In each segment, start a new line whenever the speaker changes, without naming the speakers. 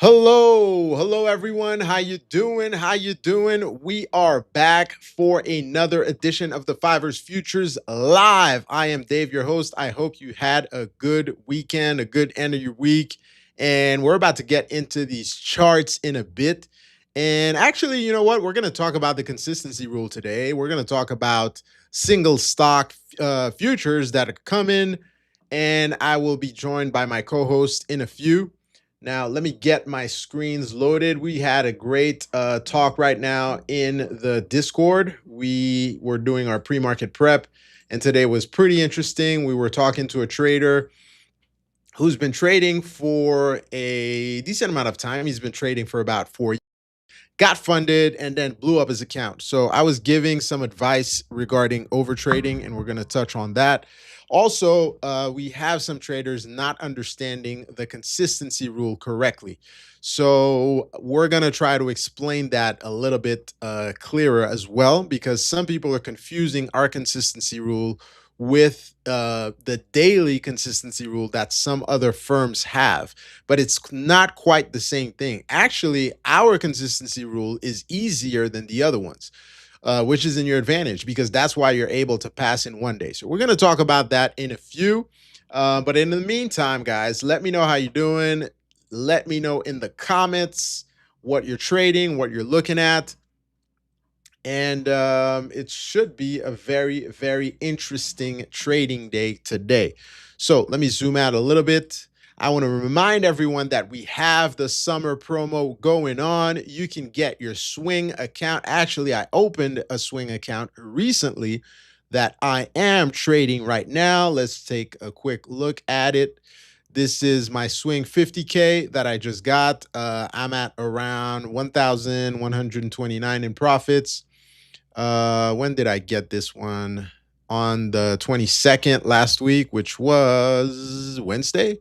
Hello everyone. How you doing? We are back for another edition of the 5ers Futures Live. I am Dave, your host. I hope you had a good weekend, a good end of your week, and we're about to get into these charts in a bit. And actually, you know what? We're going to talk about the consistency rule today. We're going to talk about single stock futures that are coming, and I will be joined by my co-host in a few. Now, let me get my screens loaded. We had a great talk right now in the Discord. We were doing our pre-market prep, and today was pretty interesting. We were talking to a trader who's been trading for a decent amount of time. He's been trading for about 4 years, got funded, and then blew up his account. So I was giving some advice regarding over trading, and we're going to touch on that. Also, we have some traders not understanding the consistency rule correctly. So we're going to try to explain that a little bit clearer as well, because some people are confusing our consistency rule with the daily consistency rule that some other firms have, but it's not quite the same thing. Actually, our consistency rule is easier than the other ones, which is in your advantage because that's why you're able to pass in 1 day. So we're going to talk about that in a few. But in the meantime, guys, let me know how you're doing. Let me know in the comments what you're trading, what you're looking at. And it should be a very, very interesting trading day today. So let me zoom out a little bit. I want to remind everyone that we have the summer promo going on. You can get your swing account. Actually, I opened a swing account recently that I am trading right now. Let's take a quick look at it. This is my swing 50K that I just got. I'm at around 1,129 in profits. When did I get this one? On the 22nd last week, which was Wednesday.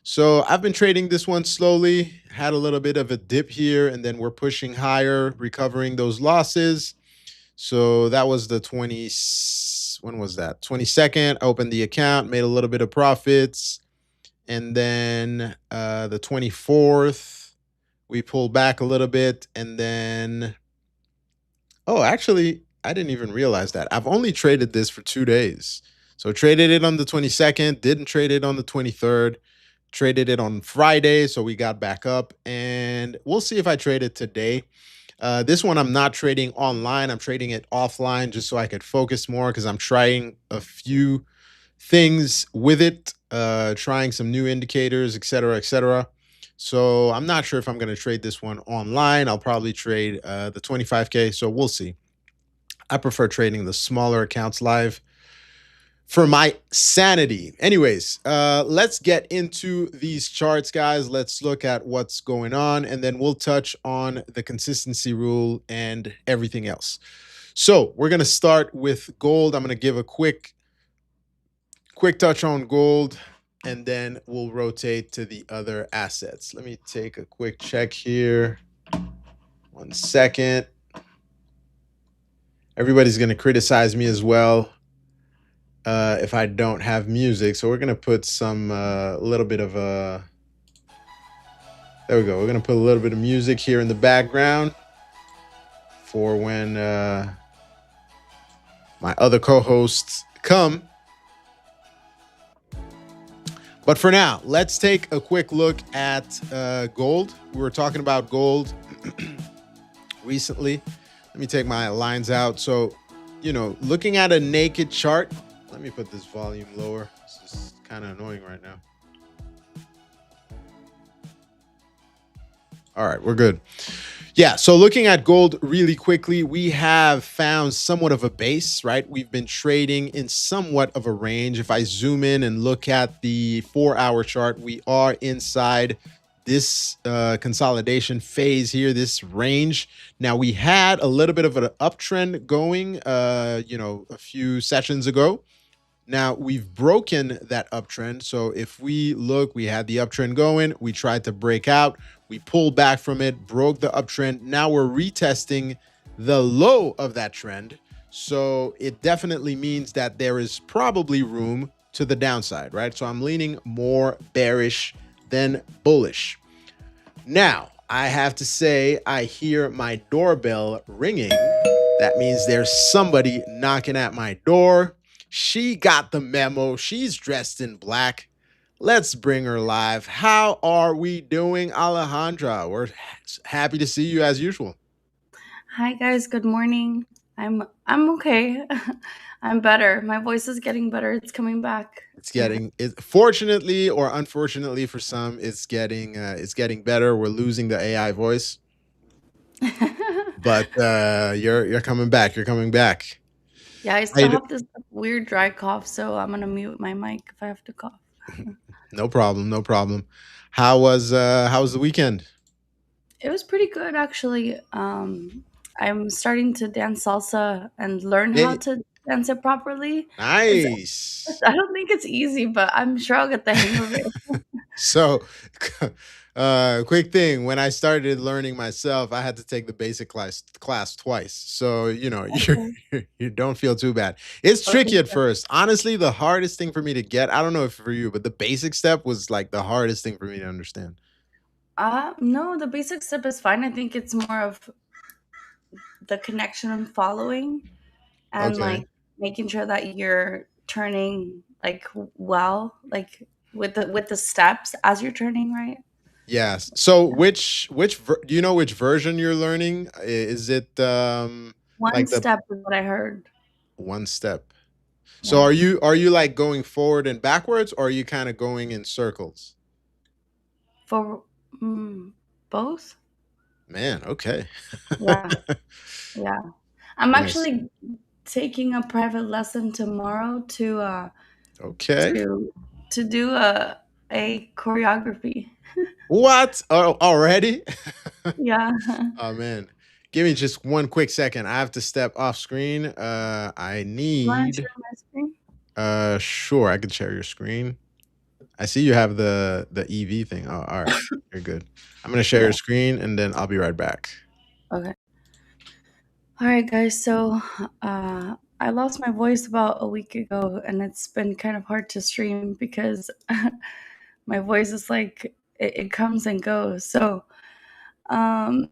So I've been trading this one slowly, had a little bit of a dip here, and then we're pushing higher, recovering those losses. So that was the 20, when was that? 22nd, opened the account, made a little bit of profits. And then the 24th, we pulled back a little bit, and then oh, actually, I didn't even realize that. I've only traded this for 2 days. So traded it on the 22nd, didn't trade it on the 23rd, traded it on Friday. So we got back up, and we'll see if I trade it today. This one I'm not trading online. I'm trading it offline just so I could focus more because I'm trying a few things with it, trying some new indicators, et cetera, et cetera. So I'm not sure if I'm going to trade this one online. I'll probably trade the 25K. So we'll see. I prefer trading the smaller accounts live for my sanity. Anyways, let's get into these charts, guys. Let's look at what's going on, and then we'll touch on the consistency rule and everything else. So we're going to start with gold. I'm going to give a quick touch on gold, and then we'll rotate to the other assets. Let me take a quick check here. 1 second. Everybody's going to criticize me as well if I don't have music. So we're going to put some little bit of a... There we go. We're going to put a little bit of music here in the background for when my other co-hosts come. But for now, let's take a quick look at gold. We were talking about gold recently. Let me take my lines out. So, you know, looking at a naked chart, let me put this volume lower. This is kind of annoying right now. All right, we're good. Yeah, so looking at gold really quickly, we have found somewhat of a base, right? We've been trading in somewhat of a range. If I zoom in and look at the 4-hour chart, we are inside this consolidation phase here, this range. Now, we had a little bit of an uptrend going, a few sessions ago. Now, we've broken that uptrend. So if we look, we had the uptrend going. We tried to break out. We pulled back from it, broke the uptrend. Now we're retesting the low of that trend. So it definitely means that there is probably room to the downside, right? So I'm leaning more bearish than bullish. Now, I have to say, I hear my doorbell ringing. That means there's somebody knocking at my door. She got the memo. She's dressed in black. Let's bring her live. How are we doing, Alejandra? We're happy to see you as usual.
Hi guys, good morning. I'm okay. I'm better. My voice is getting better. It's coming back.
Fortunately or unfortunately for some, it's getting better. We're losing the AI voice, but you're coming back. You're coming back.
Yeah, I
How you
still
do-
have this weird dry cough, so I'm gonna mute my mic if I have to cough.
No problem. No problem. How was the weekend?
It was pretty good actually. I'm starting to dance salsa and learn how
Eh,
to dance it properly. It's,
nice.
I don't think it's easy, but I'm sure I'll get the hang of it.
So, quick thing. When I started learning myself, I had to take the basic class twice. So
Okay.
you don't feel too bad. It's
Okay.
tricky at first. Honestly, the hardest thing for me to get. I don't know if for you, but the basic step was like the hardest thing for me to understand.
No, the basic step is fine. I think it's more of the connection and following and
Okay.
like making sure that you're turning like well, like with the steps as you're turning, right?
Yes. So do you know which version you're learning? Is it
One
like the
step is what I heard.
one step? So
Yeah.
are you like going forward and backwards, or are you kind of going in circles?
For both?
Man, okay.
Yeah. Yeah. I'm
Nice.
actually taking a private lesson tomorrow
Okay.
to to do a choreography.
What? Oh, already?
Yeah.
Oh man. Give me just one quick second. I have to step off screen. I
You want to
need
share my screen?
sure, I can share your screen. I see you have the EV thing. Oh, all right. You're good. I'm gonna share
Yeah.
your screen and then I'll be right back.
Okay. All right, guys. So I lost my voice about a week ago, and it's been kind of hard to stream because my voice is like it comes and goes. So um,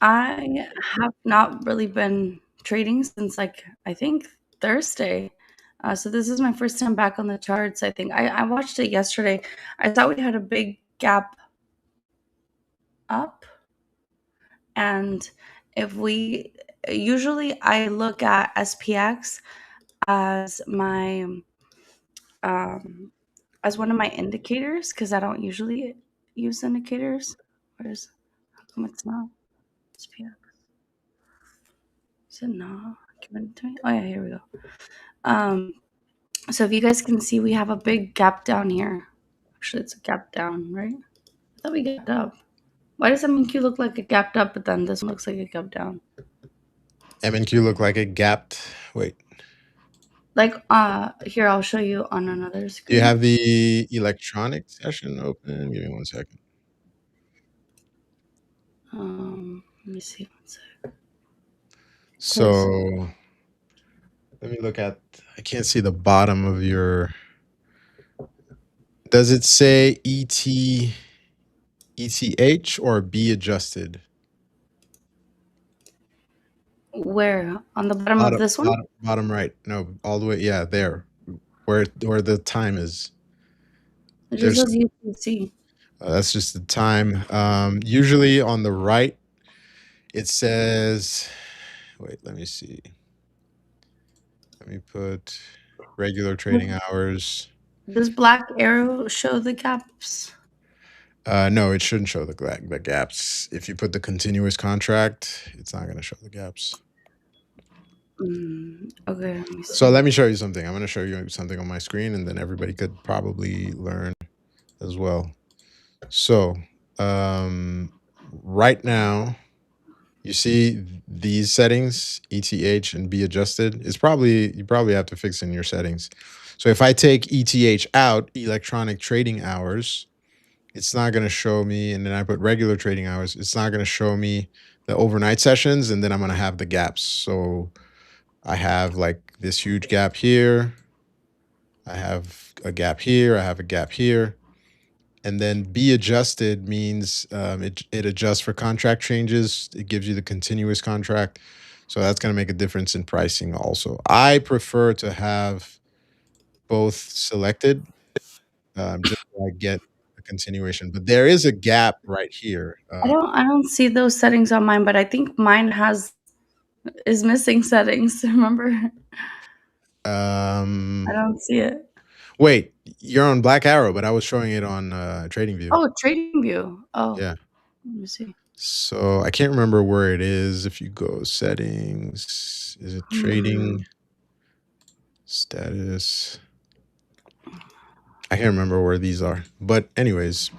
I have not really been trading since like I think Thursday. So this is my first time back on the charts. I think I watched it yesterday. I thought we had a big gap up, and if we usually I look at SPX as my um as one of my indicators because I don't usually use indicators. Where's how come it's not SPX? Is it not? Give it to me. Oh yeah, here we go. Um, so if you guys can see, we have a big gap down here. Actually, it's a gap down, right? I thought we gapped up. Why does MQ look like it gapped up, but then this one looks like it gapped down?
MNQ look like it gapped. Wait.
Like, here I'll show you on another
Do you
screen.
have the electronic session open? Give me one second.
Let me see one sec. Because
So let me look at I can't see the bottom of your does it say ETH or B adjusted?
where on the bottom of
Bottom,
this one,
bottom right. No, all the way. Yeah, there. Where the time is.
it just
There's
says UTC.
that's just the time. Usually on the right, it says. Wait, let me see. Let me put regular trading hours.
Does black arrow show the gaps?
No, it shouldn't show the gaps. If you put the continuous contract, it's not going to show the gaps.
Okay, let me
So
see.
let me show you something. I'm going to show you something on my screen, and then everybody could probably learn as well. So, right now, you see these settings, ETH and B adjusted. You probably have to fix in your settings. So if I take ETH out, electronic trading hours, it's not going to show me. And then I put regular trading hours, it's not going to show me the overnight sessions. And then I'm going to have the gaps. So I have like this huge gap here. I have a gap here. I have a gap here. And then B adjusted means it adjusts for contract changes. It gives you the continuous contract. So that's going to make a difference in pricing also. I prefer to have both selected just so I get a continuation. But there is a gap right here.
I don't see those settings on mine, but I think mine is missing settings. Remember? I
Um,
don't see it.
wait, you're on Black Arrow, but I was showing it on TradingView.
Oh, trading view. Oh,
Yeah.
let me see.
So I can't remember where it is. If you go settings, is it
Hmm.
trading status? I can't remember where these are. But anyways,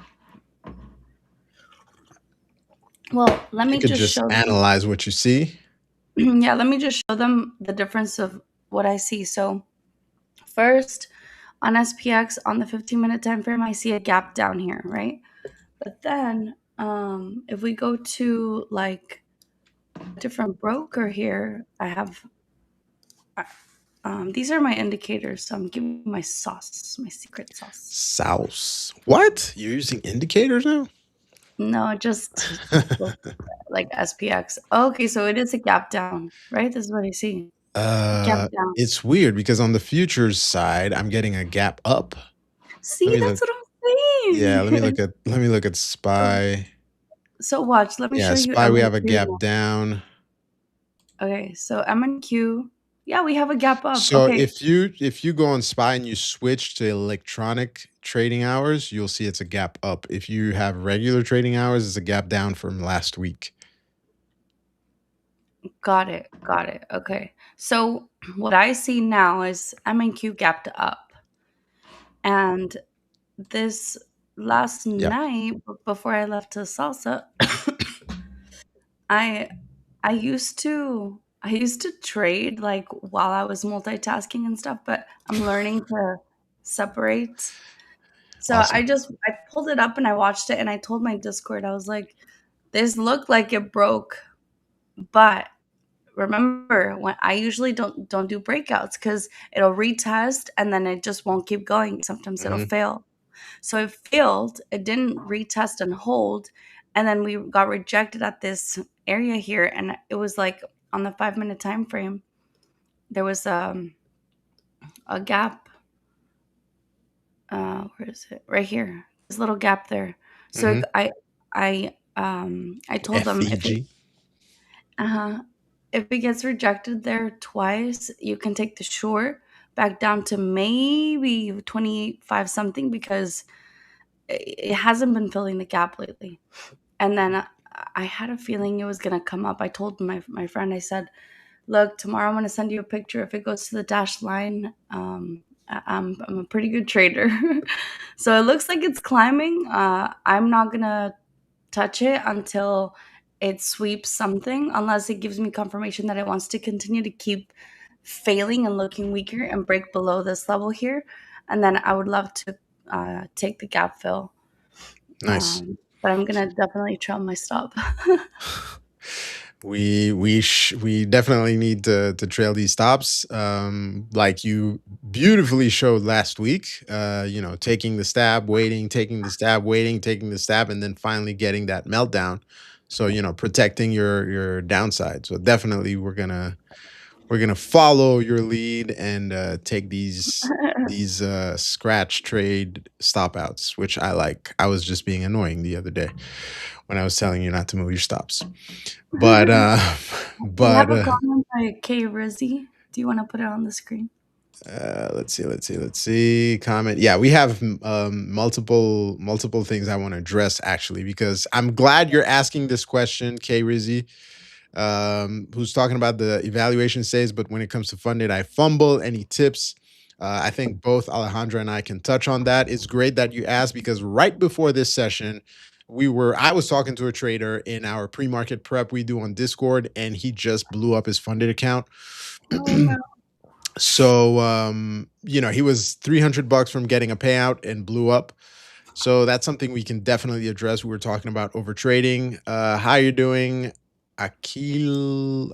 Well, let
you
me
could
just
just
show them.
analyze what you see.
Yeah, let me just show them the difference of what I see. So first, on SPX on the 15-minute time frame, I see a gap down here, right? But then, if we go to like a different broker here, I have these are my indicators. So I'm giving you my sauce, my secret sauce.
Souse. What? You're using indicators now?
No, just like SPX. Okay, so it is a gap down, right? This is what I see. Gap down.
It's weird because on the futures side, I'm getting a gap up. Let
See,
me
that's
look.
what I'm
Yeah,
saying.
let me look at
so,
SPY.
so watch. Let me
Yeah,
show you
SPY we have a
MNQ
gap
now.
down.
Okay, so MNQ. Yeah, we have a gap up.
So
Okay,
if you go on SPY and you switch to electronic trading hours, you'll see it's a gap up. If you have regular trading hours, it's a gap down from last week.
got it. Got it. Okay. So what I see now is MNQ gapped up. And this last
Yep.
night before I left to salsa, I I used to trade like while I was multitasking and stuff, but I'm learning to separate. So
Awesome.
I pulled it up and I watched it and I told my Discord, I was like, this looked like it broke, but remember when I usually don't do breakouts because it'll retest and then it just won't keep going. Sometimes it'll
Hmm.
fail. So it failed, it didn't retest and hold, and then we got rejected at this area here, and it was like on the 5 minute time frame, there was a gap. Where is it? Right here. This little gap there. So
Hmm.
I told them
FEG.
if it gets rejected there twice, you can take the short back down to maybe 25 something because it hasn't been filling the gap lately. And then I had a feeling it was gonna come up. I told my friend, I said, "Look, tomorrow I'm gonna send you a picture. If it goes to the dash line, I'm a pretty good trader." So it looks like it's climbing. I'm not gonna touch it until it sweeps something, unless it gives me confirmation that it wants to continue to keep failing and looking weaker and break below this level here. And then I would love to take the gap fill.
Nice.
But I'm gonna definitely trail my stop.
We definitely need to trail these stops, like you beautifully showed last week. Taking the stab, waiting, taking the stab, waiting, taking the stab, and then finally getting that meltdown. So protecting your downside. So definitely we're gonna follow your lead and take these scratch trade stop outs, which I like. I was just being annoying the other day when I was telling you not to move your stops. But
We
but
have a comment by K Rizzy. Do you want to put it on the screen?
let's see. Comment. Yeah, we have multiple things I want to address actually, because I'm glad you're asking this question, K Rizzy, who's talking about the evaluation says, but when it comes to funded, I fumble. Any tips? I think both Alejandra and I can touch on that. It's great that you asked because right before this session, I was talking to a trader in our pre-market prep we do on Discord, and he just blew up his funded account.
Oh no.
So he was 300 bucks from getting a payout and blew up. So that's something we can definitely address. We were talking about over trading. How you doing? Akil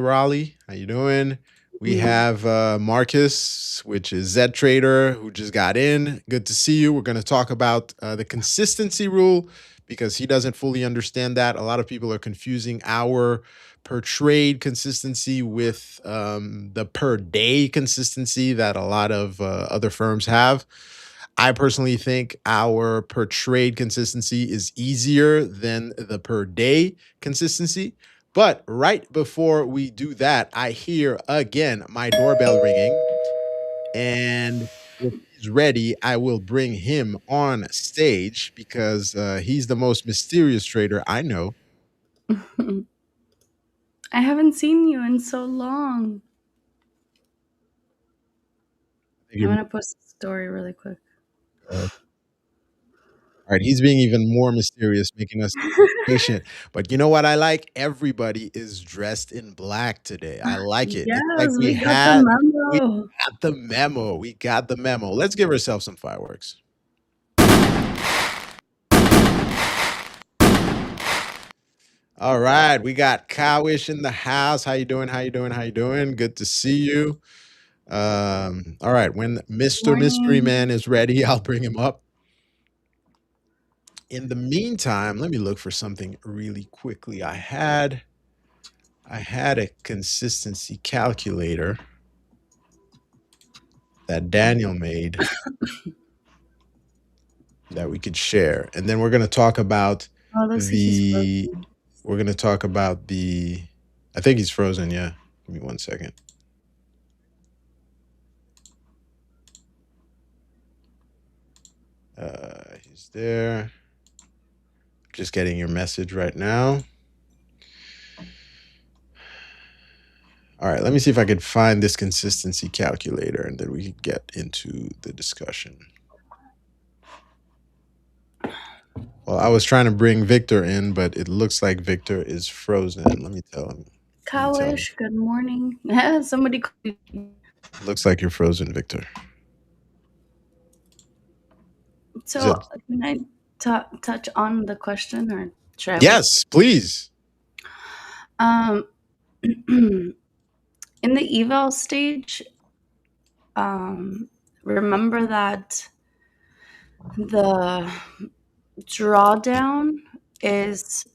Raleigh? How you doing? We have Marcus, which is Z Trader, who just got in. Good to see you. We're going to talk about the consistency rule because he doesn't fully understand that. A lot of people are confusing our per trade consistency with the per day consistency that a lot of other firms have. I personally think our per trade consistency is easier than the per day consistency. But right before we do that, I hear again my doorbell ringing. And if he's ready, I will bring him on stage because he's the most mysterious trader I know.
I haven't seen you in so long. I'm gonna post a story really quick.
All right, he's being even more mysterious, making us patient. But you know what I like? Everybody is dressed in black today. I like it. It's like
Yes, we got the
we
memo.
got the memo. We got the memo. Let's give ourselves some fireworks. All right, we got Cowish in the house. How you doing? How you doing? How you doing? Good to see you. All right, when Mr. Mystery
Morning.
Man is ready, I'll bring him up. In the meantime, let me look for something really quickly. I had a consistency calculator that Daniel made that we could share. And then we're going to talk about
Oh, it looks like he's
the
frozen.
we're going to talk about the I think he's frozen, yeah. Give me 1 second. He's there. Just getting your message right now. All right, let me see if I could find this consistency calculator and then we could get into the discussion. Well, I was trying to bring Victor in, but it looks like Victor is frozen. Let me tell him. Let me tell him.
Cowish, good morning. Somebody called you.
Looks like you're frozen, Victor. Is
So,
it?
can I touch on the question or should I wait?
Yes, please.
Um, in the eval stage, remember that the drawdown is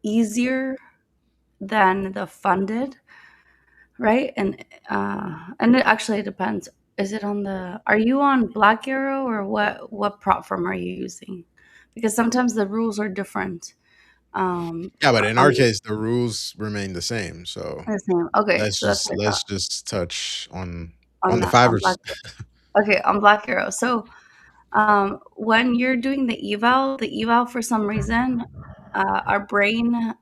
easier than the funded, right? And it actually depends. Is it on the? Are you on Black Arrow or what prop firm are you using? Because sometimes the rules are different.
Yeah, but in our
On
case, the rules remain the same. So
the same. Okay,
let's
so that's
just
what I thought
let's just touch on
on
the
that on
fivers.
Black. Okay, on Black Arrow. So when you're doing the eval for some reason, our brain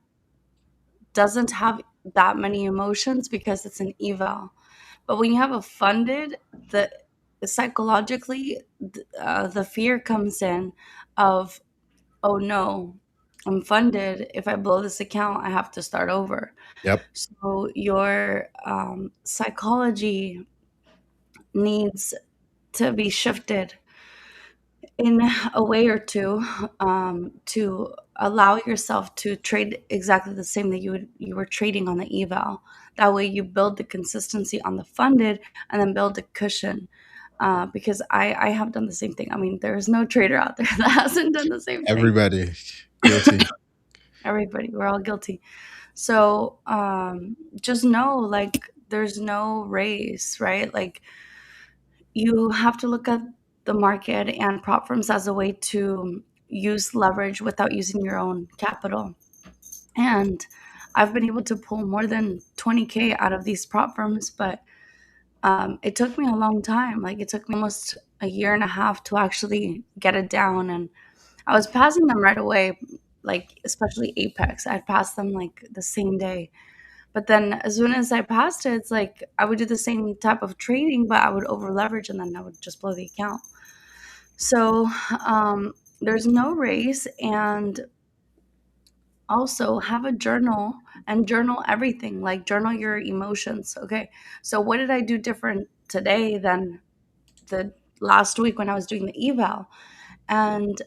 doesn't have that many emotions because it's an eval. But when you have a funded, the psychologically, the fear comes in of, oh no, I'm funded. If I blow this account, I have to start over.
Yep.
So your psychology needs to be shifted in a way or two to allow yourself to trade exactly the same that you were trading on the eval. That way, you build the consistency on the funded, and then build a cushion. Because I have done the same thing. I mean, there is no trader out there that hasn't done the same thing.
Everybody guilty.
Everybody, we're all guilty. So just know, like, there's no race, right? Like, you have to look at the market and prop firms as a way to use leverage without using your own capital. And I've been able to pull more than 20K out of these prop firms, but it took me a long time. Like, it took me almost a year and a half to actually get it down. And I was passing them right away, like, especially Apex. I'd pass them like the same day. But then as soon as I passed it, it's like I would do the same type of trading, but I would over leverage and then I would just blow the account. So there's no race. And also have a journal and journal everything, like journal your emotions. Okay. So what did I do different today than the last week when I was doing the eval? And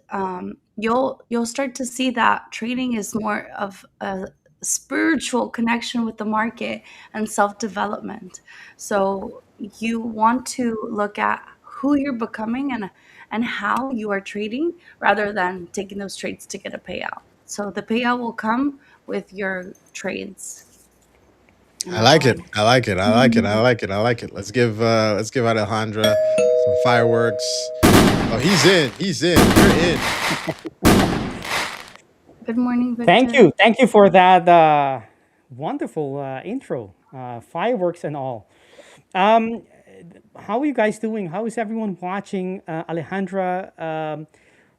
you'll start to see that trading is more of a spiritual connection with the market and self development. So you want to look at who you're becoming and how you are trading rather than taking those trades to get a payout. So the payout will come with your trades. And
I
that's
like
all
it.
I
I like it. I like it. I like it. I like it. Let's give Alejandra some fireworks. Oh, he's in. He's in. You're in.
Good morning,
Thank
Victor.
you. Thank you for that wonderful intro, fireworks and all. Um, how are you guys doing? How is everyone watching? Alejandra,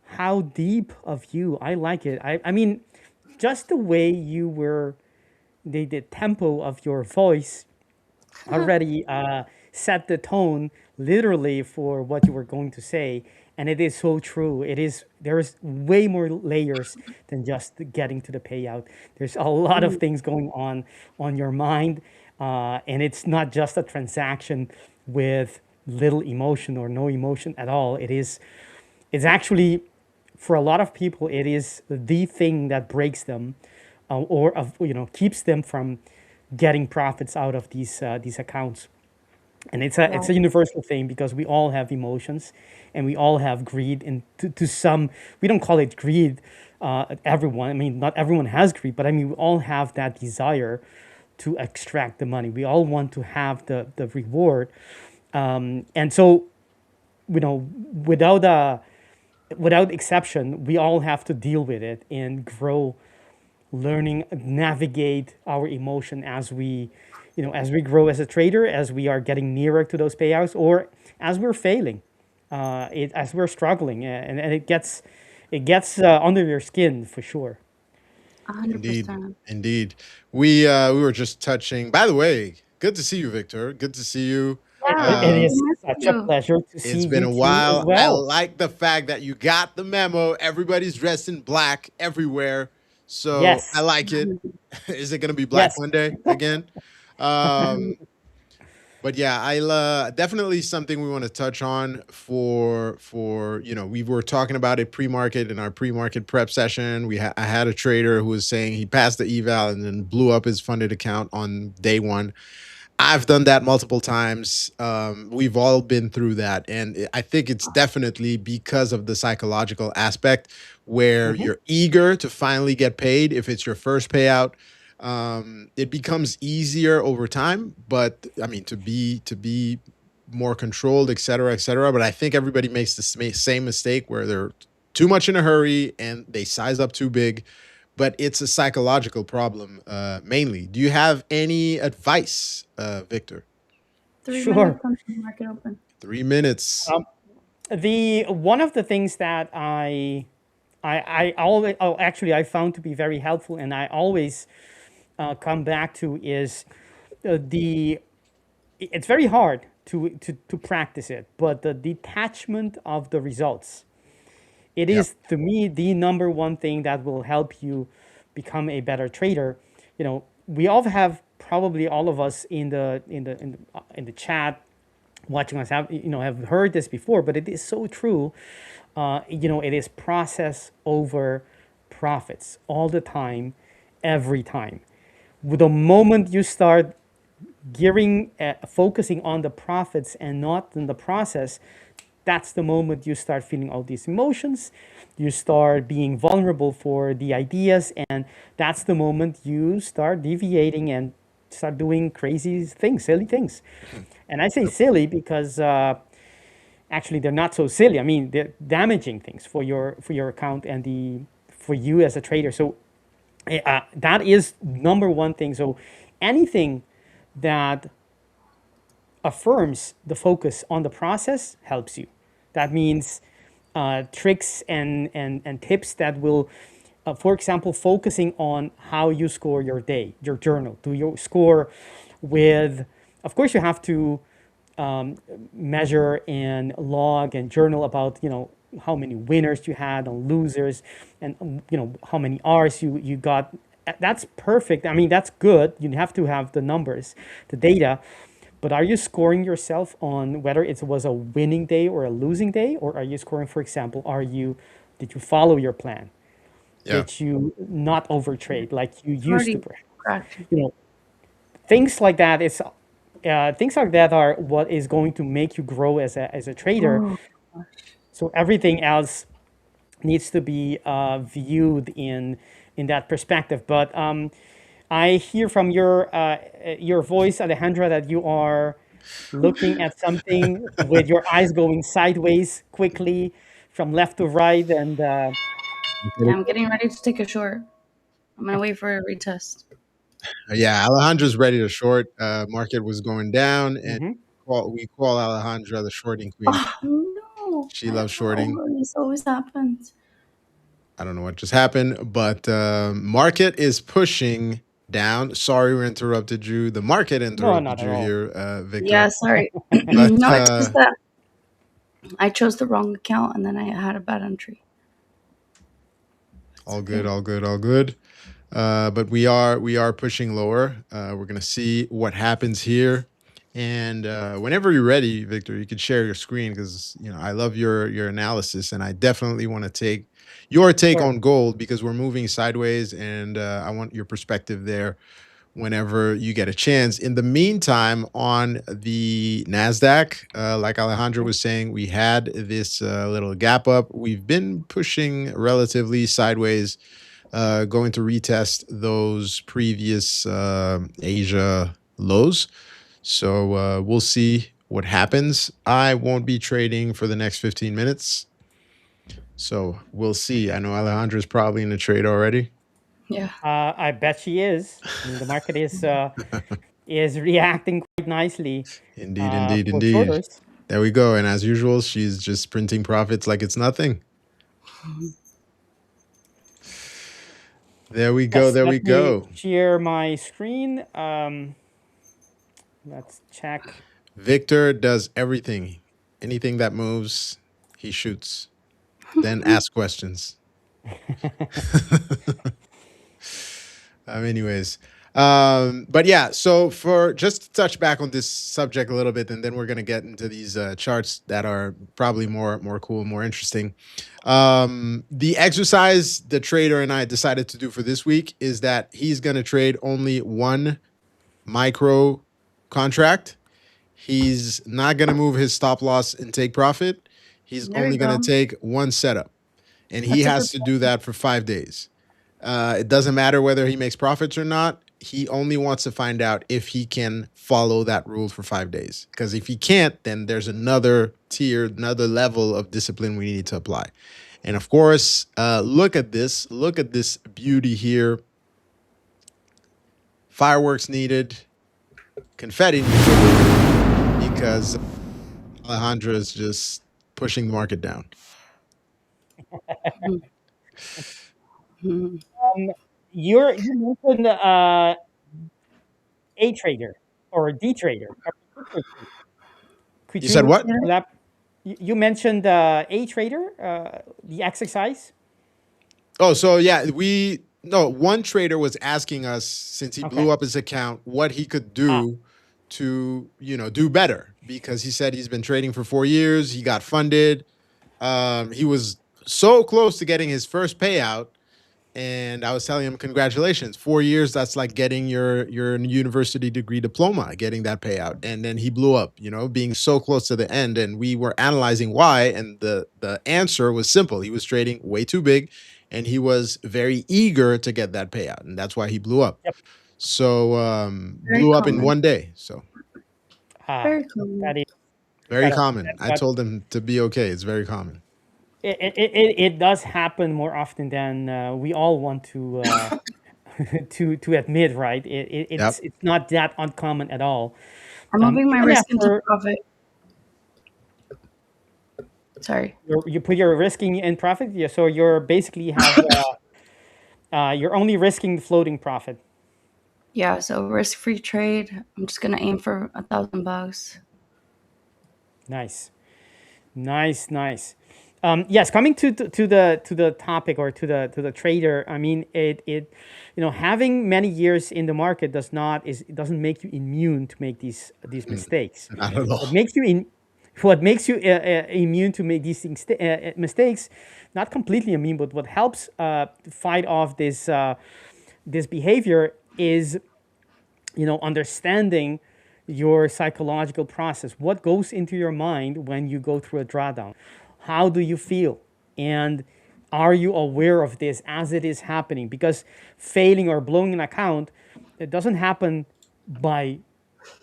how deep of you? I like it. I mean, just the way you were, the tempo of your voice already set the tone literally for what you were going to say, and it is so true. It is, there's way more layers than just getting to the payout. There's a lot of
Mm,
things going on your mind, and it's not just a transaction with little emotion or no emotion at all. It's actually, for a lot of people, it is the thing that breaks them, or of, keeps them from getting profits out of these accounts. And it's a
right.
universal thing because we all have emotions, and we all have greed. And to some, we don't call it greed. Everyone, I mean, not everyone has greed, but I mean, we all have that desire to extract the money. We all want to have the reward, and so, without without exception, we all have to deal with it and grow, learning, navigate our emotion as we, as we grow as a trader, as we are getting nearer to those payouts, or as we're failing, as we're struggling, and it gets under your skin for sure.
Indeed.
100%.
Indeed. We were just touching. By the way, good to see you, Victor. Good to see you.
It
Yeah, we
is
Um,
miss
such a
you.
pleasure to see
it's been
you
a
too as
while. I
well.
like the fact that you got the memo. Everybody's dressed in black everywhere. So I
Yes,
like it. Is it going to be Black
yes.
Monday again? Um, but yeah, definitely something we want to touch on for we were talking about it pre-market in our pre-market prep session. I had a trader who was saying he passed the eval and then blew up his funded account on day one. I've done that multiple times. We've all been through that. And I think it's definitely because of the psychological aspect where
Hmm.
you're eager to finally get paid. If it's your first payout, it becomes easier over time. But I mean, to be more controlled, et cetera, et cetera. But I think everybody makes the same mistake where they're too much in a hurry and they size up too big, but it's a psychological problem mainly. Do you have any advice, Victor?
3 minutes
Sure.
until the market open.
3 minutes.
The one of the things that I always, oh, actually, I found to be very helpful, and I always come back to, is the it's very hard to practice it, but the detachment of the results. It
Yep.
is, to me, the number one thing that will help you become a better trader. We all have, probably all of us in the chat watching us, have heard this before, but it is so true. It is process over profits all the time, every time. With the moment you start focusing on the profits and not in the process, that's the moment you start feeling all these emotions. You start being vulnerable for the ideas, and that's the moment you start deviating and start doing crazy things, silly things. And I say
Yep.
silly because actually they're not so silly. I mean, they're damaging things for your account and the for you as a trader. So that is number one thing. So anything that affirms the focus on the process helps you. That means tricks and tips that will, for example, focusing on how you score your day, your journal. Do you score with, of course, you have to measure and log and journal about, how many winners you had and losers, and how many R's you got. That's perfect. I mean, that's good. You have to have the numbers, the data. But are you scoring yourself on whether it was a winning day or a losing day? Or are you scoring, for example, did you follow your plan?
Yeah.
that you not overtrade like you
It's
used to.
already cracked.
You know, things like that is things like that are what is going to make you grow as a trader.
Oh,
So everything else needs to be viewed in that perspective. But I hear from your voice, Alejandra, that you are looking at something with your eyes going sideways quickly from left to right, and
yeah, I'm getting ready to take a short. I'm gonna wait for a retest.
Yeah, Alejandra's ready to short. Market was going down, and
mhm.
we call Alejandra the shorting queen.
Oh no!
She loves shorting.
This always happens.
I don't know what just happened, but market is pushing down. Sorry, we interrupted you. The market
No,
interrupted
not at
you
all.
here, Victor.
Yeah, sorry.
But
No, it's just that I chose the wrong account and then I had a bad entry. It's
all good,
okay.
all good, all good. But we are pushing lower. We're gonna see what happens here. And whenever you're ready, Victor, you can share your screen because I love your analysis, and I definitely want to take your take
Sure.
on gold because we're moving sideways, and I want your perspective there whenever you get a chance. In the meantime, on the Nasdaq, like Alejandro was saying, we had this little gap up. We've been pushing relatively sideways, going to retest those previous Asia lows. So we'll see what happens. I won't be trading for the next 15 minutes. So we'll see. I know Alejandro's probably in the trade already.
Yeah.
I bet she is. I mean, the market is reacting quite nicely
Indeed, indeed,
for
indeed.
shorters.
There we go. And as usual, she's just printing profits like it's nothing. There we go.
Yes,
There we
let me
go.
share my screen. Let's check.
Victor does everything. Anything that moves, he shoots. Then ask questions. Anyways, but yeah, so for just to touch back on this subject a little bit, and then we're gonna get into these charts that are probably more cool, more interesting. The exercise the trader and I decided to do for this week is that he's gonna trade only one micro contract. He's not gonna move his stop loss and take profit. He's
There
only
you
gonna
go.
take one setup, and he
That's a good
has to do that for 5 days. It doesn't matter whether he makes profits or not. He only wants to find out if he can follow that rule for 5 days. Because if he can't, then there's another tier, another level of discipline we need to apply. And of course, look at this. Look at this beauty here. Fireworks needed, confetti needed, because Alejandra is just pushing the market down.
Mhm.
You mentioned A trader or D trader. Could
You said
you
what?
elab- you mentioned A trader, the exercise?
Oh, so yeah, one trader was asking us since he blew
Okay.
up his account what he could do to, do better because he said he's been trading for 4 years, he got funded. He was so close to getting his first payout, and I was telling him, congratulations, 4 years, that's like getting your university degree diploma, getting that payout. And then he blew up, being so close to the end. And we were analyzing why, and the answer was simple. He was trading way too big, and he was very eager to get that payout. And that's why he blew up.
Yep.
So
Very
blew up in
common.
1 day. So
Ah,
Very common.
that is
very
that,
common. I
but
told him to be okay. It's very common.
it does happen more often than we all want to to admit, right?
Yep.
It's not that uncommon at all.
I'm moving my
Even
risk into
after
profit. Sorry.
you put your risking in profit, yeah, so you're basically have you're only risking the floating profit.
Yeah, so risk-free trade. I'm just gonna aim for $1,000.
Nice, nice, nice. Yes, coming to the topic or to the trader. I mean, having many years in the market doesn't make you immune to make these mistakes.
Not at all.
What makes you what makes you immune to make these things, mistakes, not completely immune, but what helps fight off this behavior is, understanding your psychological process. What goes into your mind when you go through a drawdown? How do you feel? And are you aware of this as it is happening? Because failing or blowing an account, it doesn't happen by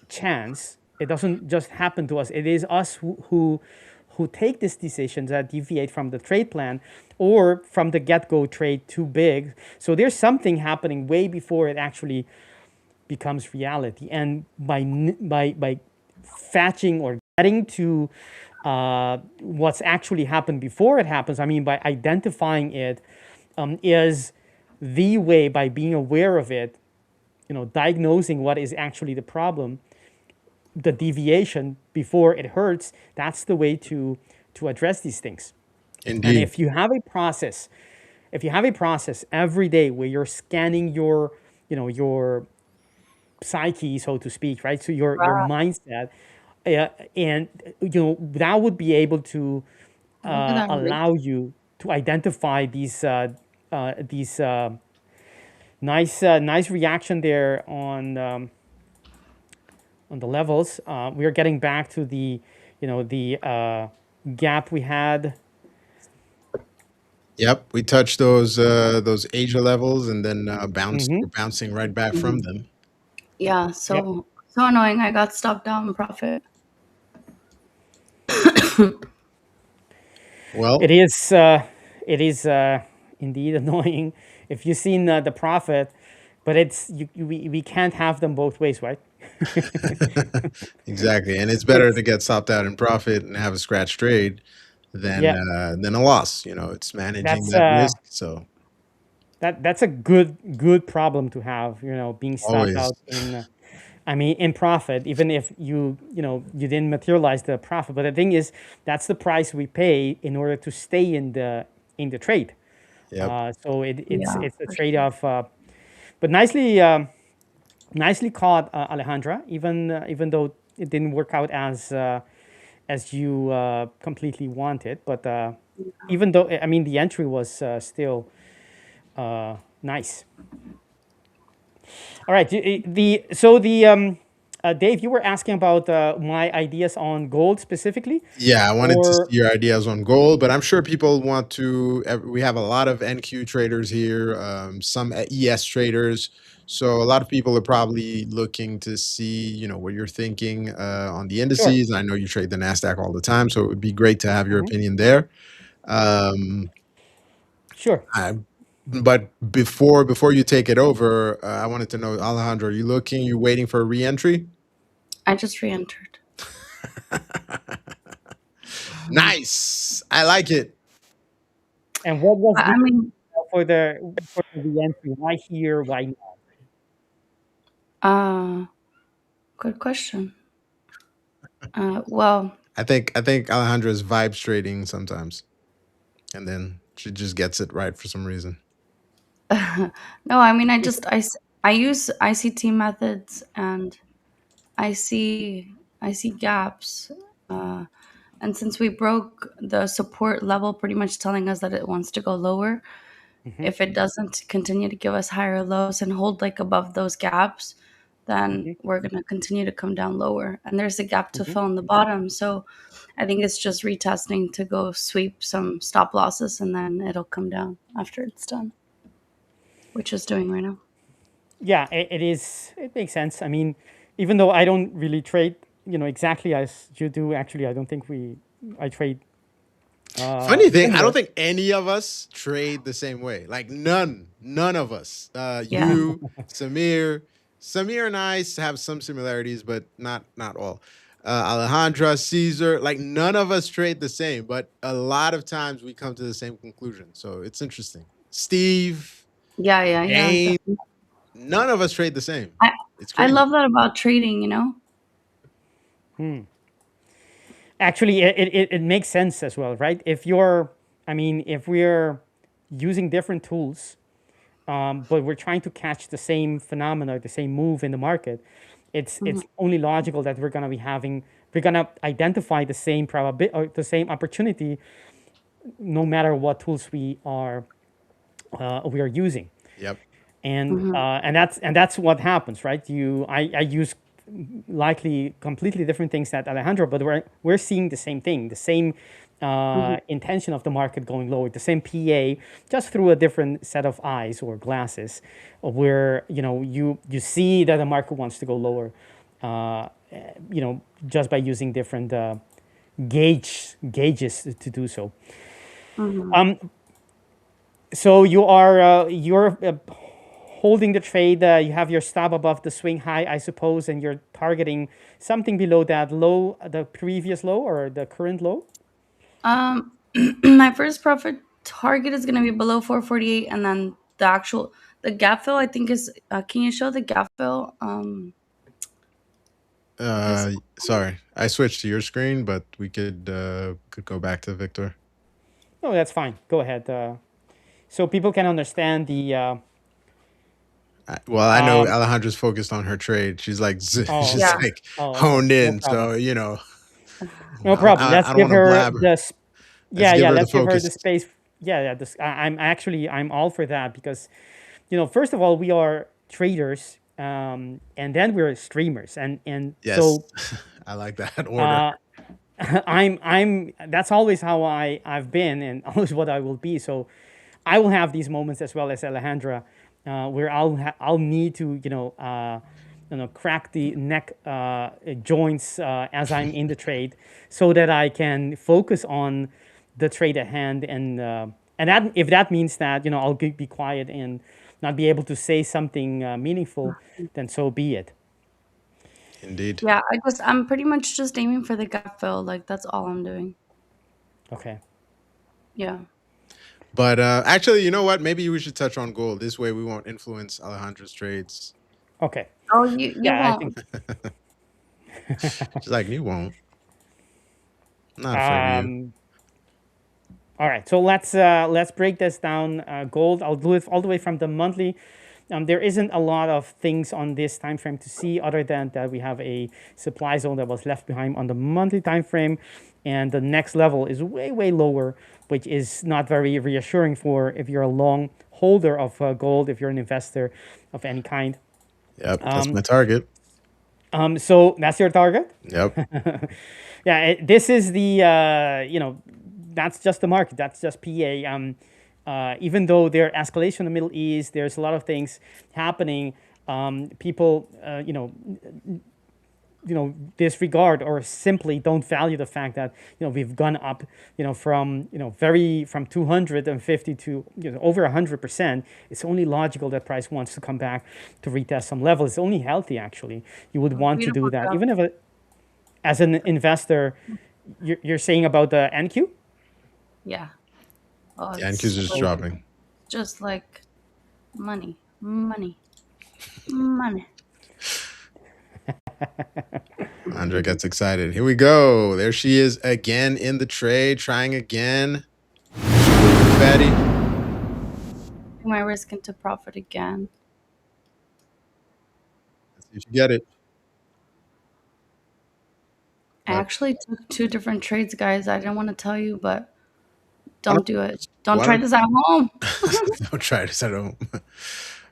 chance. It doesn't just happen to us. It is us who take these decisions that deviate from the trade plan or from the get-go trade too big. So there's something happening way before it actually becomes reality. And by fetching or getting to what's actually happened before it happens, I mean by identifying it, is the way, by being aware of it, diagnosing what is actually the problem, the deviation before it hurts. That's the way to address these things. And
Indeed.
if you have a process, every day where you're scanning your psyche, so to speak, right? So your
Wow.
mindset, and that would be able to
Look at that rate.
allow you to identify these nice reaction there on the levels. We are getting back to the gap we had.
Yep, we touched those Asia levels and then we're
Mm-hmm.
bouncing right back from
Mhm.
them.
Yeah,
Yep.
so annoying. I got stopped out in profit.
Well,
It is indeed annoying if you've seen the profit, but we can't have them both ways, right?
exactly, and it's better
It's
to get stopped out in profit and have a scratch trade
Yeah,
than a loss. It's managing
that's
that risk. So
that's a good problem to have. Being stopped
always,
out in profit, even if you didn't materialize the profit. But the thing is, that's the price we pay in order to stay in the trade.
yep.
So it's
Yeah,
it's a
for
trade
sure.
off. But nicely caught, Alejandra. Even though it didn't work out as you completely wanted, but even though I mean the entry was still nice. All right. Dave, you were asking about my ideas on gold specifically,
Yeah, I wanted to see
or
your ideas on gold, but I'm sure people want to. We have a lot of NQ traders here, some ES traders. So a lot of people are probably looking to see, what you're thinking on the
sure.
indices. And I know you trade the Nasdaq all the time, so it would be great to have your
Mhm.
opinion there. Um,
Sure.
I, but before you take it over, I wanted to know, Alejandro, are you looking? You waiting for a reentry?
I just re-entered.
Nice. I like it.
And what was
I
the
mean,
for the entry? Why here? Why now?
uh, good question. Well,
I think Alejandra's vibes trading sometimes, and then she just gets it right for some reason.
no, I mean, I use ICT methods, and I see gaps. Uh, and since we broke the support level, pretty much telling us that it wants to go lower,
Hmm.
if it doesn't continue to give us higher lows and hold like above those gaps, then
Hmm.
we're going to continue to come down lower. And there's a gap to
Hmm.
fill on the bottom. So I think it's just retesting to go sweep some stop losses, and then it'll come down after it's done, which it's doing right now.
Yeah, it is. It makes sense. I mean, even though I don't really trade, exactly as you do. Actually, I don't think I trade.
Funny thing, I don't
Similar.
think any of us trade the same way. Like none of us.
Yeah.
You, Samir and I have some similarities, but not all. Alejandra, Caesar, like none of us trade the same, but a lot of times we come to the same conclusion. So it's interesting. Steve,
Yeah, yeah, yeah.
Jane, none of us trade the same.
I
It's
I
crazy.
love that about trading.
Actually, it makes sense as well, right? If we're using different tools, but we're trying to catch the same phenomena, the same move in the market, it's only logical that we're gonna identify the same probability or the same opportunity, no matter what tools we are using.
Yep.
And that's what happens, right? I use likely completely different things that Alejandro, but we're seeing the same thing, the same intention of the market going lower, the same PA, just through a different set of eyes or glasses, where you see that the market wants to go lower, just by using different gauges to do so. So you're holding the trade. You have your stop above the swing high, I suppose, and you're targeting something below that low, the previous low or the current low.
My first profit target is going to be below 448, and then the gap fill I think is. Can you show the gap fill?
Sorry, I switched to your screen, but we could go back to Victor.
No, that's fine. Go ahead. So people can understand the.
Well, I know Alejandra's focused on her trade. She's like, she's
Yeah.
like
Okay.
honed
No
in.
problem.
So
No problem. Let's
I don't
give
want to
her
blabber.
the.
Let's give her
Let's
the
give her
focus.
the space. I'm all for that because, first of all, we are traders, and then we're streamers, and
Yes,
so
I like that order.
I'm that's always how I've been and always what I will be. So I will have these moments as well as Alejandra, where I'll need to crack the neck joints as I'm in the trade, so that I can focus on the trade at hand, and that if that means that I'll be quiet and not be able to say something meaningful, then so be it.
Indeed.
Yeah, I'm pretty much just aiming for the gap fill. Like that's all I'm doing.
Okay.
Yeah.
But actually, you know what? Maybe we should touch on gold. This way, we won't influence Alejandra's trades.
Okay.
Oh, you
Yeah, I
won't.
think.
She's like, you won't. I'm not afraid of you.
All right, so let's break this down. Gold, I'll do it all the way from the monthly. There isn't a lot of things on this time frame to see other than that we have a supply zone that was left behind on the monthly time frame, and the next level is way lower, which is not very reassuring for if you're a long holder of gold, if you're an investor of any kind.
Yep, that's my target.
So that's your target.
Yep.
Yeah, this is the that's just the market. That's just PA. Even though there escalation in the Middle East, there's a lot of things happening. People, disregard or simply don't value the fact that we've gone up, from from 250 to over 100%. It's only logical that price wants to come back to retest some level. It's only healthy actually. You would want to do
Beautiful
that,
job.
even if as an investor, you're saying about the NQ.
Yeah. Oh,
The NQ's just dropping.
Just like money.
Andrea gets excited. Here we go. There she is again in the trade, trying again. Fatty.
My risk into profit again.
Let's see if you get it.
I actually took 2 different trades, guys. I didn't want to tell you, but don't do it. Don't try this at home.
Don't try this at home.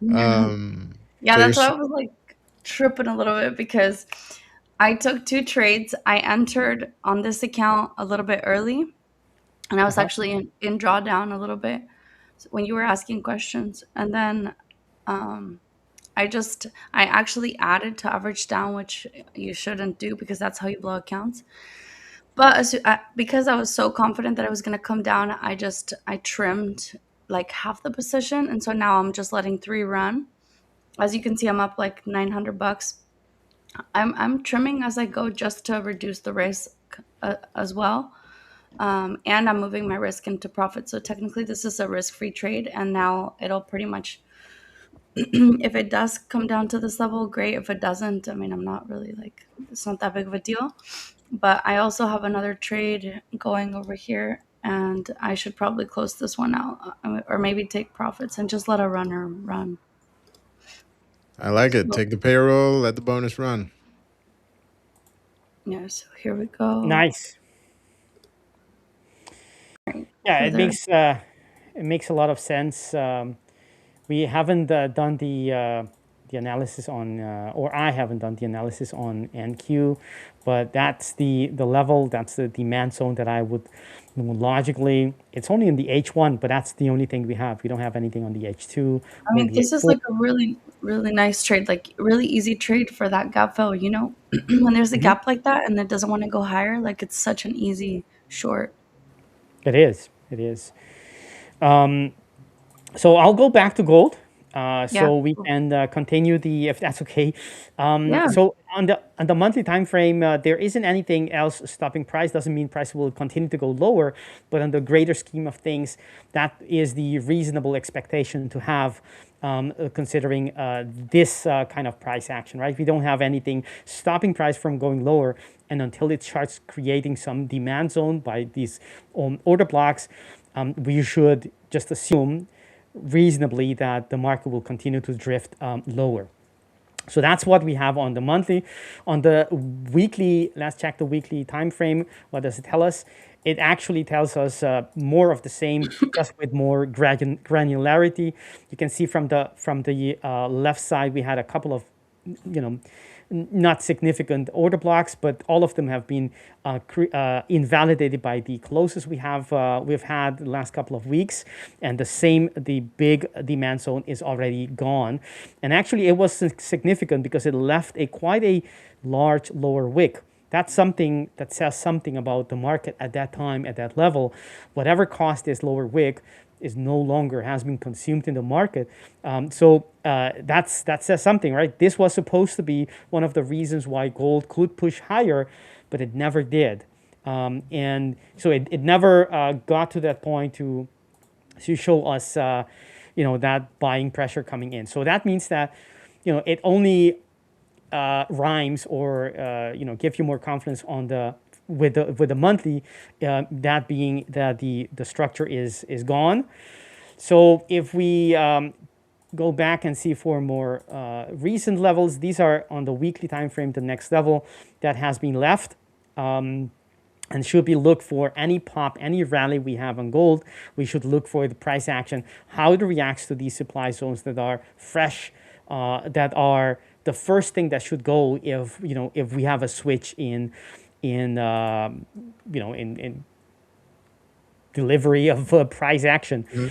Yeah,
So
that's why I was like tripping a little bit because I took 2 trades. I entered on this account a little bit early, and I was actually in drawdown a little bit when you were asking questions. And then I actually added to average down, which you shouldn't do because that's how you blow accounts. But because I was so confident that it was going to come down, I trimmed like half the position, and so now I'm just letting 3 run. As you can see, I'm up like $900. I'm trimming as I go just to reduce the risk as well, and I'm moving my risk into profit. So technically, this is a risk-free trade, and now it'll pretty much. If it does come down to this level, great. If it doesn't, I mean, I'm not really like it's not that big of a deal. But I also have another trade going over here, and I should probably close this one out, or maybe take profits and just let a runner run.
I like it. Take the payroll, let the bonus run.
Yeah, so here we go.
Nice. Yeah,
So there.
it makes a lot of sense. We haven't done the analysis on, or I haven't done the analysis on NQ, but that's the level, that's the demand zone that I would logically. It's only in the H1, but that's the only thing we have. We don't have anything on the H2
I
or
mean,
the
this is
H4.
like a really, really nice trade, like really easy trade for that gap fill. You know, when there's a
Mhm.
gap like that and it doesn't want to go higher, like it's such an easy short.
It is. It is. So I'll go back to gold,
Yeah.
so we can continue the, if that's okay.
Yeah.
So on the monthly time frame, there isn't anything else stopping price. Doesn't mean price will continue to go lower, but on the greater scheme of things, that is the reasonable expectation to have. Considering this kind of price action, right? We don't have anything stopping price from going lower, and until it starts creating some demand zone by these order blocks, we should just assume reasonably that the market will continue to drift lower. So that's what we have on the monthly. On the weekly, let's check the weekly time frame. What does it tell us? It actually tells us more of the same, just with more granularity. You can see from the left side, we had a couple of, you know, not significant order blocks, but all of them have been invalidated by the closes we've had the last couple of weeks, and the big demand zone is already gone, and actually it was significant because it left quite a large lower wick. That's something that says something about the market at that time, at that level. Whatever caused this lower wick is no longer has been consumed in the market. That says something, right? This was supposed to be one of the reasons why gold could push higher, but it never did. And so it never got to that point to show us, that buying pressure coming in. So that means that, it only rhymes or give you more confidence on the with the monthly, that being that the structure is gone. So if we go back and see for more recent levels, these are on the weekly time frame. The next level that has been left. And should we look for any pop, any rally we have on gold, we should look for the price action, how it reacts to these supply zones that are fresh, that are the first thing that should go if we have a switch in delivery of price action.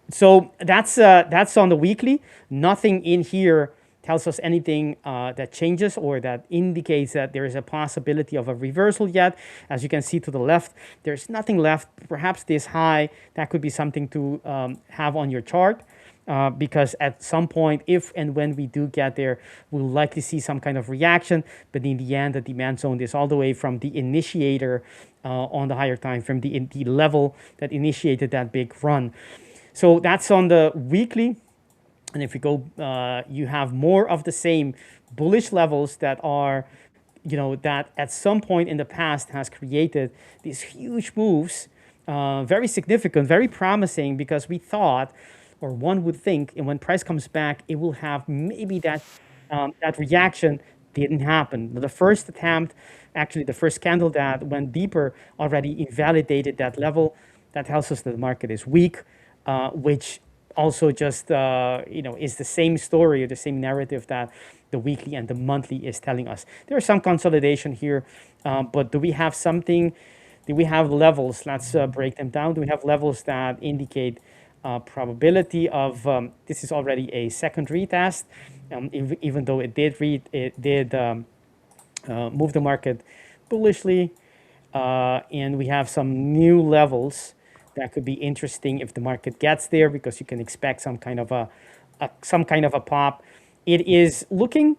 So that's on the weekly. Nothing in here tells us anything that changes or that indicates that there is a possibility of a reversal yet. As you can see to the left, there's nothing left. Perhaps this high, that could be something to have on your chart. Because at some point, if and when we do get there, we'll likely see some kind of reaction. But in the end, the demand zone is all the way from the initiator on the higher time frame, the level that initiated that big run. So that's on the weekly. And if you go, you have more of the same bullish levels that are, that at some point in the past has created these huge moves, very significant, very promising, because we thought, or one would think, and when price comes back, it will have maybe that reaction. Didn't happen. The first attempt, actually the first candle that went deeper, already invalidated that level. That tells us that the market is weak, which also just is the same story or the same narrative that the weekly and the monthly is telling us. There's some consolidation here, but do we have something? Do we have levels? Let's break them down. Do we have levels that indicate probability of this is already a second retest, even though it did move the market bullishly, and we have some new levels that could be interesting if the market gets there, because you can expect some kind of a pop. It is looking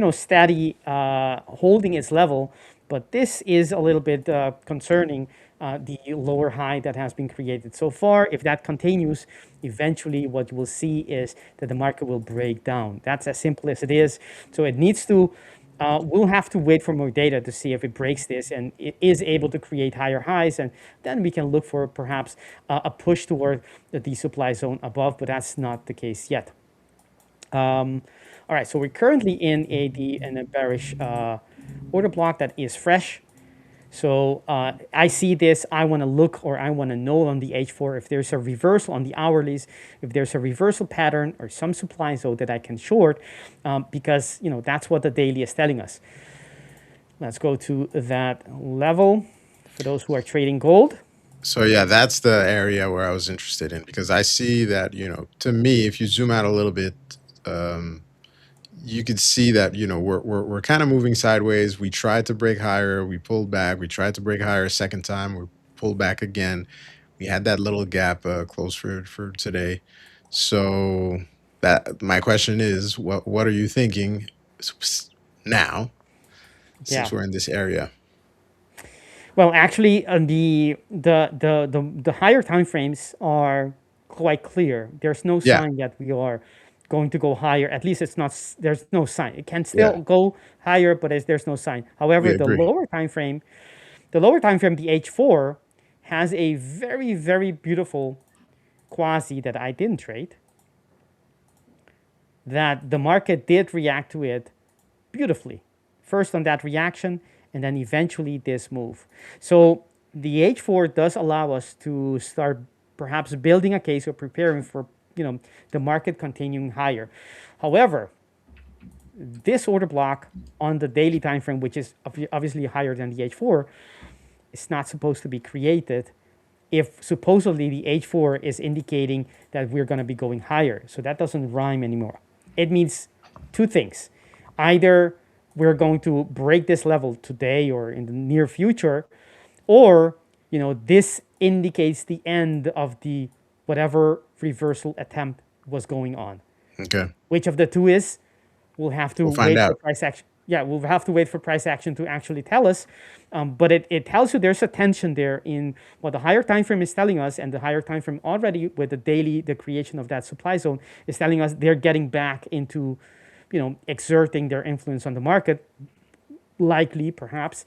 steady, holding its level, but this is a little bit concerning, the lower high that has been created so far. If that continues, eventually what you will see is that the market will break down. That's as simple as it is. So it needs to, we'll have to wait for more data to see if it breaks this and it is able to create higher highs, and then we can look for perhaps a push toward the supply zone above, but that's not the case yet. All right, so we're currently in a bearish order block that is fresh. So I see this, I want to look, or I want to know on the H4 if there's a reversal on the hourlies, if there's a reversal pattern or some supply zone that I can short, because that's what the daily is telling us. Let's go to that level for those who are trading gold.
So yeah, that's the area where I was interested in, because I see that, to me, if you zoom out a little bit, you could see that, we're kind of moving sideways. We tried to break higher, we pulled back. We tried to break higher a second time, we pulled back again. We had that little gap close for today. So that my question is, what are you thinking now,
Yeah.
since we're in this area?
Well, actually, the higher time frames are quite clear. There's no
Yeah,
sign that we are going to go higher. At least it's not. There's no sign. It can
yeah,
still go higher, but there's no sign.
we
However,
agree.
the lower time frame, the H4, has a very very beautiful quasi that I didn't trade. That the market did react to it beautifully. First on that reaction, and then eventually this move. So the H4 does allow us to start perhaps building a case or preparing for the market continuing higher. However, this order block on the daily time frame, which is obviously higher than the H4, is not supposed to be created if supposedly the H4 is indicating that we're going to be going higher. So that doesn't rhyme anymore. It means two things. Either we're going to break this level today or in the near future, or this indicates the end of the whatever reversal attempt was going on.
Okay,
Which of the two is? We'll have to
we'll find
wait for
out.
price action. Yeah, we'll have to wait for price action to actually tell us. But it tells you there's a tension there in what the higher time frame is telling us, and the higher time frame already with the daily, the creation of that supply zone is telling us they're getting back into, exerting their influence on the market, likely perhaps,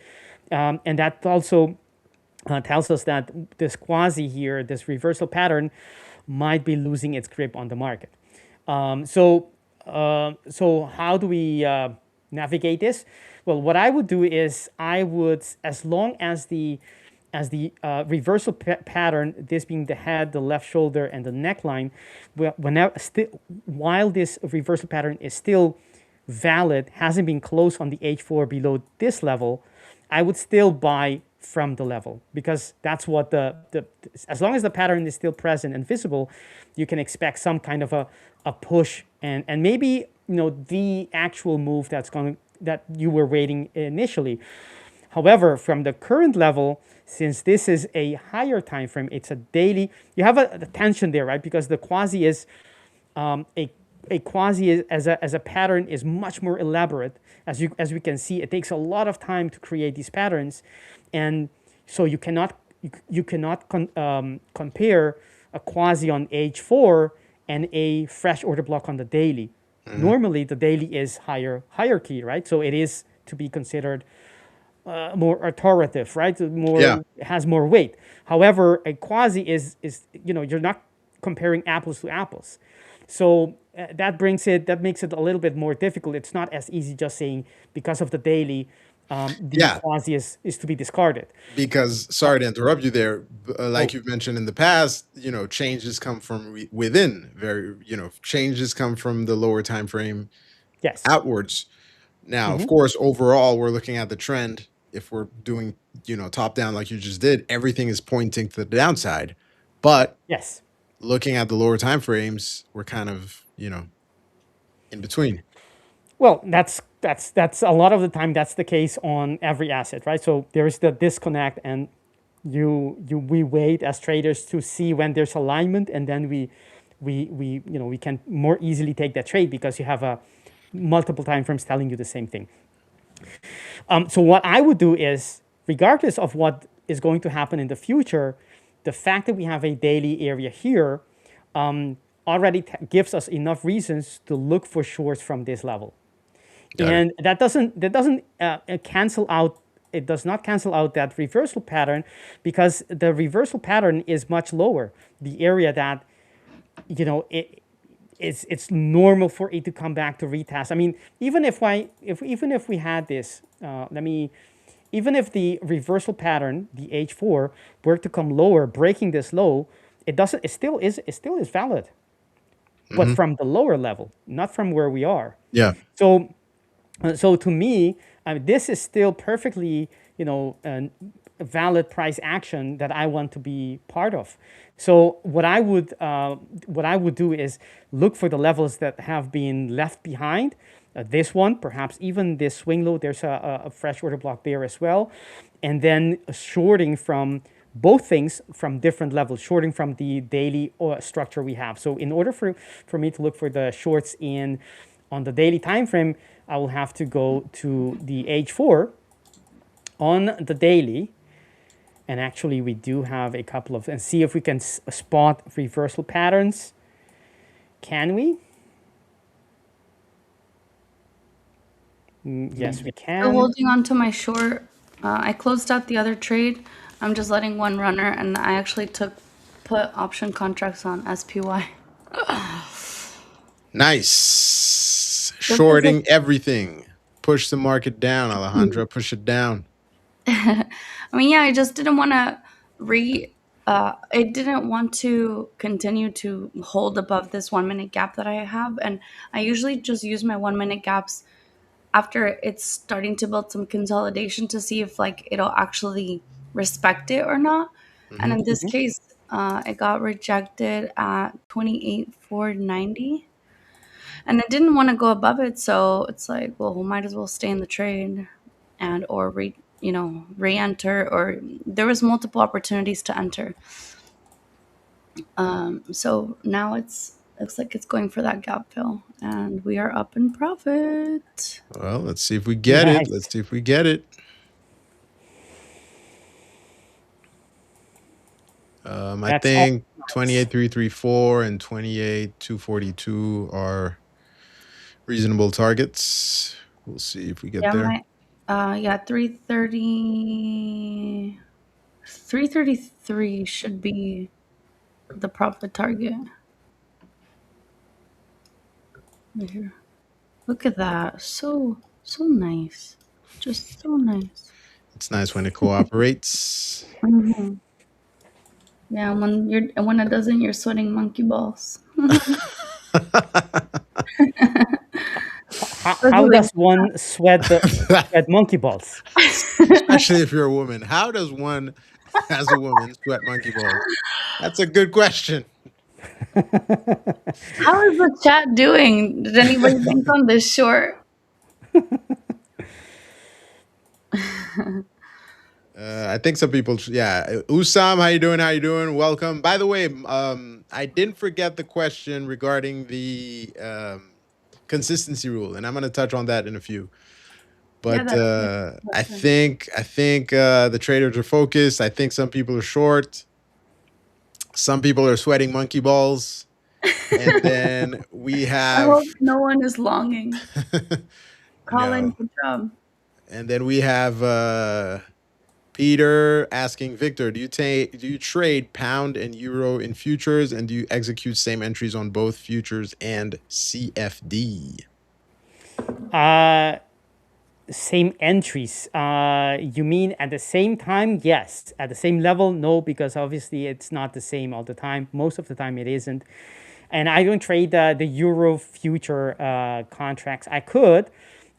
and that also tells us that this quasi here, this reversal pattern, might be losing its grip on the market. So how do we navigate this? Well, what I would do is I would, as long as the reversal pattern, this being the head, the left shoulder, and the neckline, while this reversal pattern is still valid, hasn't been closed on the H4 below this level, I would still buy from the level, because that's what as long as the pattern is still present and visible, you can expect some kind of a push and maybe the actual move that you were waiting initially. However, from the current level, since this is a higher time frame, it's a daily, you have a tension there, right? Because the quasi is a quasi as a pattern is much more elaborate. As we can see, it takes a lot of time to create these patterns, and so you cannot compare a quasi on H4 and a fresh order block on the daily.
Hmm.
Normally, the daily is higher hierarchy, right? So it is to be considered more authoritative, right?
Yeah,
Has more weight. However, a quasi is you're not comparing apples to apples. So that makes it a little bit more difficult. It's not as easy just saying because of the daily, the
yeah.
quasi is to be discarded.
Because, sorry to interrupt you there, like
Oh,
you've mentioned in the past, changes come from within. Changes come from the lower time frame
yes.
outwards. Now, of
Hmm.
course, overall, we're looking at the trend. If we're doing, top down like you just did, everything is pointing to the downside. But
Yes.
looking at the lower time frames, we're kind of, in between.
Well, that's a lot of the time that's the case on every asset, right? So there's the disconnect, and we wait as traders to see when there's alignment, and then we can more easily take that trade because you have a multiple time frames telling you the same thing. So what I would do is, regardless of what is going to happen in the future, the fact that we have a daily area here already gives us enough reasons to look for shorts from this level.
Got it.
And that doesn't cancel out. It does not cancel out that reversal pattern, because the reversal pattern is much lower. The area that you know it, it's normal for it to come back to retest. I mean, even if we had this, even if the reversal pattern, the H4, were to come lower, breaking this low, it still is valid, but from the lower level, not from where we are.
Yeah.
So so to me, this is still perfectly, a valid price action that I want to be part of. So what I would do is look for the levels that have been left behind. This one, perhaps even this swing low. There's a fresh order block there as well, and then shorting from both things from different levels, shorting from the daily structure we have. So in order for me to look for the shorts on the daily time frame, I will have to go to the H4 on the daily. And actually, we do have a couple of, and see if we can spot reversal patterns. Can we? Yes, we
Still
can.
holding on to my short. I closed out the other trade. I'm just letting one runner, and I actually put option contracts on SPY.
Nice.
Just as
Shorting everything. Push the market down, Alejandra. Push it down.
I mean, yeah, I just didn't want to I didn't want to continue to hold above this 1 minute gap that I have. And I usually just use my 1 minute gaps after it's starting to build some consolidation to see if like it'll actually respect it or not. And in this case, it got rejected at 28,490. And I didn't want to go above it, so it's like, well, we might as well stay in the trade and or re-enter, or there was multiple opportunities to enter. So now looks like it's going for that gap fill, and we are up in profit.
Well, let's see if we get it.
Nice.
Let's see if we get it. I
That's
think
all.
28,334 and 28,242 are reasonable targets. We'll see if we get
Yeah,
there.
yeah, 333 should be the profit target. Right here. Look at that. So nice. Just so nice.
It's nice when it cooperates.
Hmm. Yeah, when it doesn't, you're sweating monkey balls.
How does one sweat monkey balls?
Especially if you're a woman. How does one, as a woman, sweat monkey balls? That's a good question.
How is the chat doing? Did anybody think on this short?
I think some people, yeah. Usam, how you doing? How you doing? Welcome. By the way, I didn't forget the question regarding the consistency rule, and I'm going to touch on that in a few. But I think the traders are focused. I think some people are short. Some people are sweating monkey balls. And then we have.
I hope no one is longing. Colin, good job.
And then we have Peter asking Victor, do you trade pound and euro in futures, and do you execute same entries on both futures and CFD?
Same entries. You mean at the same time? Yes. At the same level? No, because obviously it's not the same all the time. Most of the time it isn't. And I don't trade the euro future contracts. I could,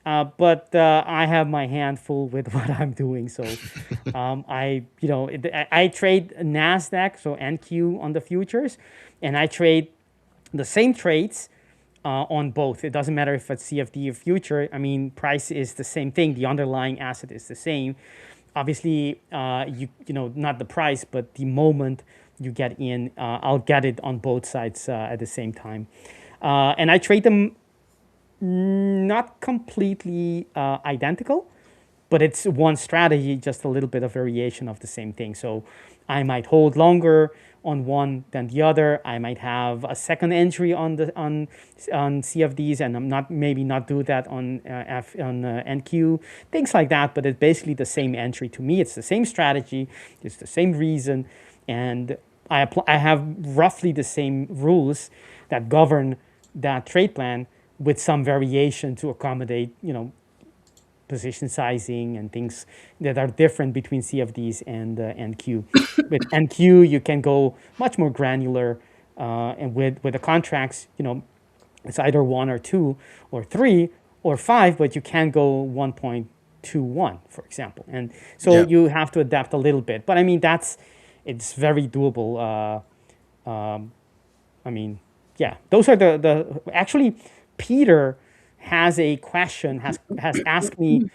but I have my hand full with what I'm doing. So I trade Nasdaq, so NQ on the futures, and I trade the same trades on both. It doesn't matter if it's CFD or future. I mean, price is the same thing. The underlying asset is the same. Obviously, not the price, but the moment you get in, I'll get it on both sides at the same time. And I trade them not completely identical, but it's one strategy, just a little bit of variation of the same thing. So I might hold longer on one than the other. I might have a second entry on CFDs, and I'm maybe not do that on NQ, things like that. But it's basically the same entry. To me, it's the same strategy, it's the same reason, and I have roughly the same rules that govern that trade plan with some variation to accommodate, position sizing and things that are different between CFDs and NQ. With NQ, you can go much more granular, and with the contracts, it's either one or two or three or five, but you can go 1.21, for example. And so
Yeah.
you have to adapt a little bit. But I mean, it's very doable. I mean, yeah, those are actually, Peter has a question, has asked me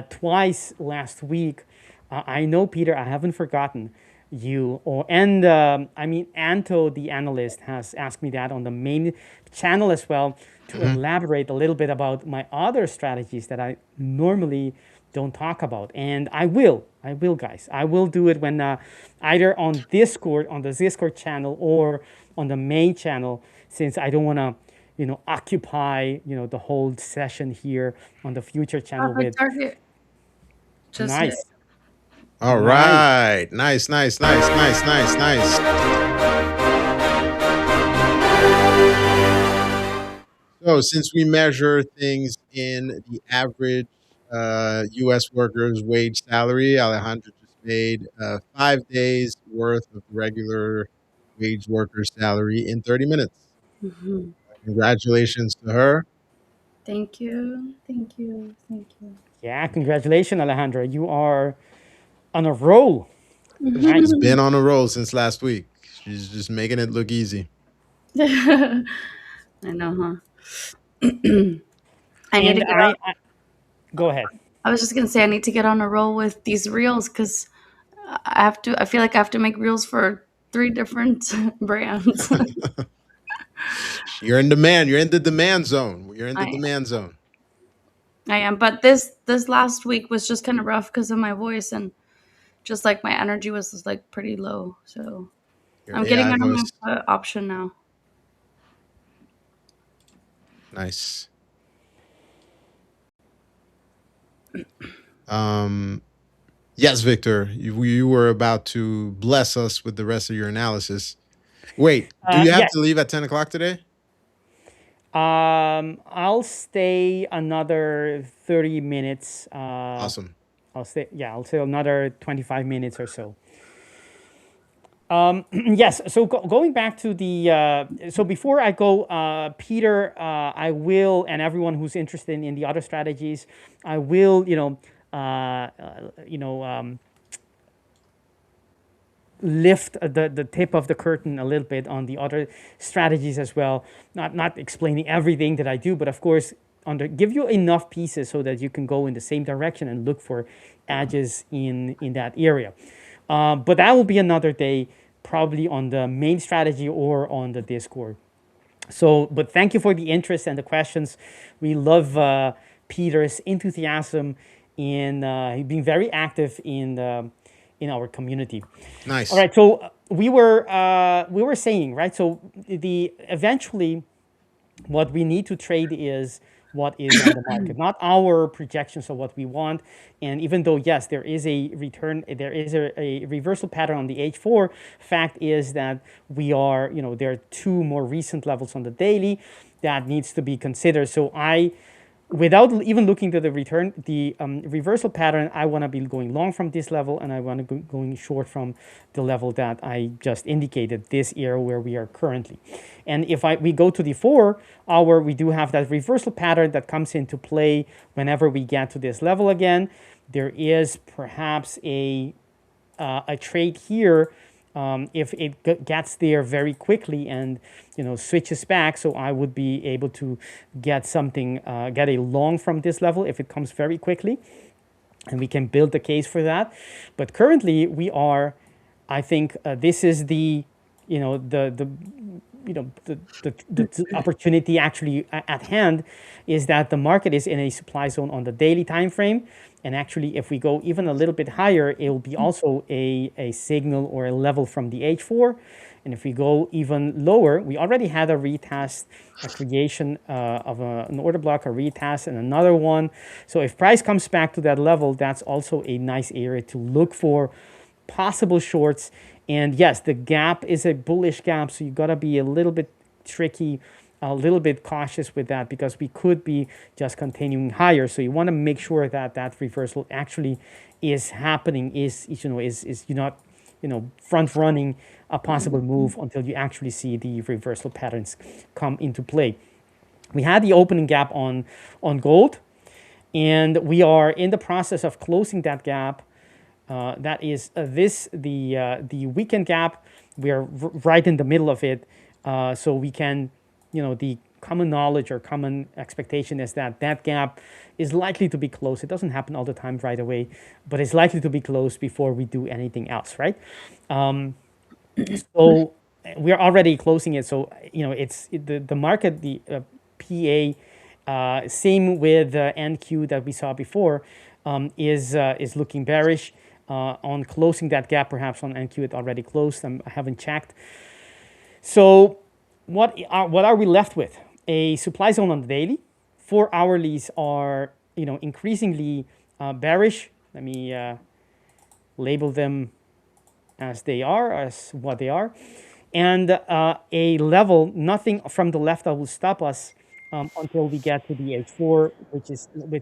twice last week. I know, Peter, I haven't forgotten you. I mean, Anto, the analyst, has asked me that on the main channel as well, to elaborate a little bit about my other strategies that I normally don't talk about. And I will, guys. I will do it when either on Discord, on the Discord channel, or on the main channel, since I don't want to, occupy, the whole session here on the future channel
Profit
with.
target just hit.
Nice.
All
Nice.
right. Nice, nice, nice, nice, nice, nice. So since we measure things in the average U.S. workers' wage salary, Alejandro just made 5 days worth of regular wage worker salary in 30 minutes.
Mm-hmm.
Congratulations to her.
Thank you. Thank you. Thank you.
Yeah, congratulations, Alejandra. You are on a roll. Nice.
Been on a roll since last week. She's just making it look easy.
I know, huh? I need to
And
get on.
go ahead.
I was just gonna say I need to get on a roll with these reels because I have to. I feel like I have to make reels for 3 different brands.
You're in demand. You're in the demand zone. You're in the
I
demand zone.
I am, but this last week was just kind of rough because of my voice and just like my energy was like pretty low. So
Your
I'm getting
AI
on
voice.
my option now.
Nice. Yes, Victor, you were about to bless us with the rest of your analysis. Wait, do you have
Yes.
to leave at 10 o'clock today?
I'll stay another 30 minutes.
Awesome.
I'll stay another 25 minutes or so. Yes, so going back to so before I go, Peter, I will, and everyone who's interested in the other strategies, I will, lift the tip of the curtain a little bit on the other strategies as well. Not explaining everything that I do, but of course, give you enough pieces so that you can go in the same direction and look for edges in that area. But that will be another day, probably on the main strategy or on the Discord. So, but thank you for the interest and the questions. We love Peter's enthusiasm in being very active in our community.
Nice.
All right, so we were saying, right? So eventually, what we need to trade is what is on the market, not our projections of what we want. And even though, yes, there is a return, there is a reversal pattern on the H4, fact is that there are 2 more recent levels on the daily that needs to be considered. So without even looking to the reversal pattern, I want to be going long from this level, and I want to go going short from the level that I just indicated, this area where we are currently. And if we go to the 4 hour, we do have that reversal pattern that comes into play whenever we get to this level again. There is perhaps a trade here. If it gets there very quickly and switches back, so I would be able to get a long from this level if it comes very quickly, and we can build the case for that. But currently we are, I think this is the opportunity actually at hand, is that the market is in a supply zone on the daily time frame. And actually, if we go even a little bit higher, it will be also a signal or a level from the H4. And if we go even lower, we already had a retest, a creation of an order block, a retest, and another one. So if price comes back to that level, that's also a nice area to look for possible shorts. And yes, the gap is a bullish gap, so you got to be a little bit tricky a little bit cautious with that because we could be just continuing higher. So you want to make sure that that reversal actually is happening, is you're not front running a possible move until you actually see the reversal patterns come into play. We had the opening gap on gold, and we are in the process of closing that gap. That is the weekend gap. We are right in the middle of it, so we can, the common knowledge or common expectation is that that gap is likely to be closed. It doesn't happen all the time right away, but it's likely to be closed before we do anything else, right? So we are already closing it. So it's the market, the PA, same with NQ that we saw before, is looking bearish. On closing that gap, perhaps on NQ it already closed. I haven't checked. So what are we left with? A supply zone on the daily. 4 hourlies are increasingly bearish. Let me label them as they are, as what they are, and a level, nothing from the left that will stop us until we get to the H4, which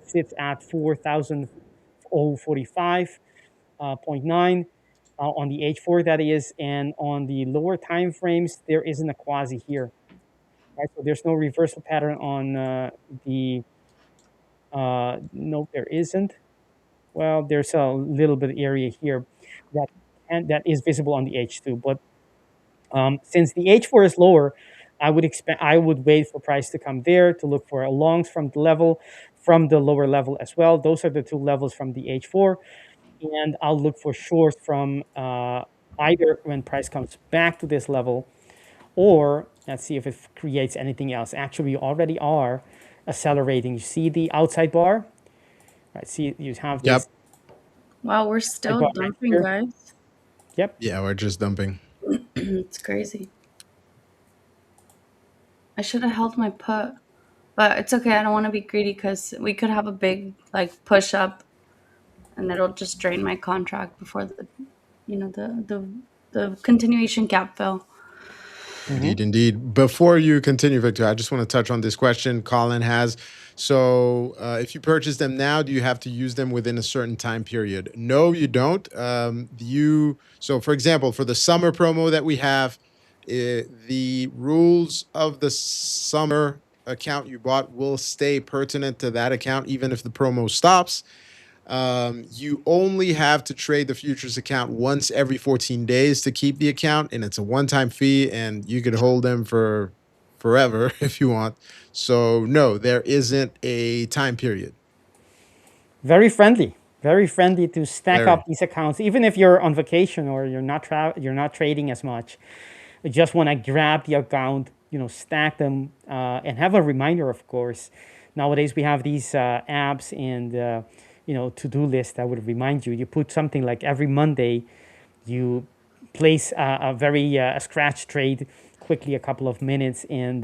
sits at 4,045.9 on the H4, that is, and on the lower time frames there isn't a quasi here, right? So there's no reversal pattern on the no, there isn't. Well, there's a little bit area here that is visible on the H2, but since the H4 is lower, I would wait for price to come there to look for a longs from the lower level as well. Those are the two levels from the H4, and I'll look for shorts from either when price comes back to this level, or let's see if it creates anything else. Actually, we already are accelerating. You see the outside bar, right? See, you have
Yep.
this.
Wow, we're
outside
still
bar right
dumping,
here.
guys.
Yep.
Yeah, we're just dumping.
It's crazy. I should have held my put, but it's okay. I don't want to be greedy because we could have a big push up, and it'll just drain my contract before the continuation gap fill.
Indeed, indeed. Before you continue, Victor, I just want to touch on this question Colin has. So, if you purchase them now, do you have to use them within a certain time period? No, you don't. So, for example, for the summer promo that we have, the rules of the summer account you bought will stay pertinent to that account, even if the promo stops. You only have to trade the futures account once every 14 days to keep the account, and it's a one-time fee, and you could hold them for forever if you want. So no, there isn't a time period.
Very friendly to stack
Very.
up these accounts, even if you're on vacation or you're not trading as much. You just want to grab the account, stack them, and have a reminder. Of course, nowadays we have these apps and to-do lists that would remind you. You put something like every Monday, you place a scratch trade quickly, a couple of minutes, and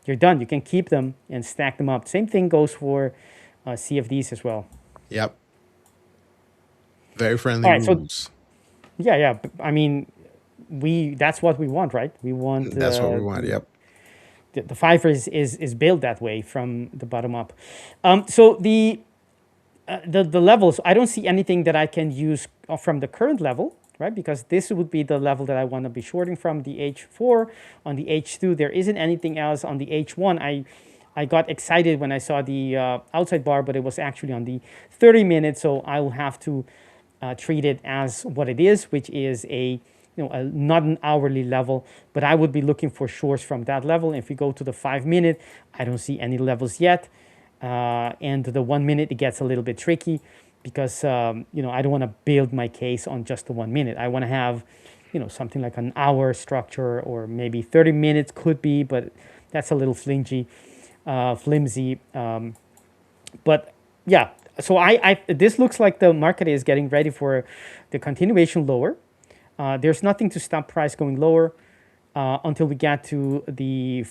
you're done. You can keep them and stack them up. Same thing goes for CFDs as well.
Yep. Very friendly
All right,
rules.
Yeah. I mean, that's what we want, right? We want
That's what we want. Yep.
the Fiverr is built that way from the bottom up. So the levels, I don't see anything that I can use from the current level, right? Because this would be the level that I want to be shorting from, the H4. On the H2, there isn't anything else. On the H1, I got excited when I saw the outside bar, but it was actually on the 30 minutes, so I will have to treat it as what it is, which is not an hourly level, but I would be looking for shorts from that level. If we go to the 5 minute, I don't see any levels yet. And the 1 minute, it gets a little bit tricky because, I don't want to build my case on just the 1 minute. I want to have, something like an hour structure, or maybe 30 minutes could be, but that's a little flimsy. But yeah, so this looks like the market is getting ready for the continuation lower. There's nothing to stop price going lower until we get to the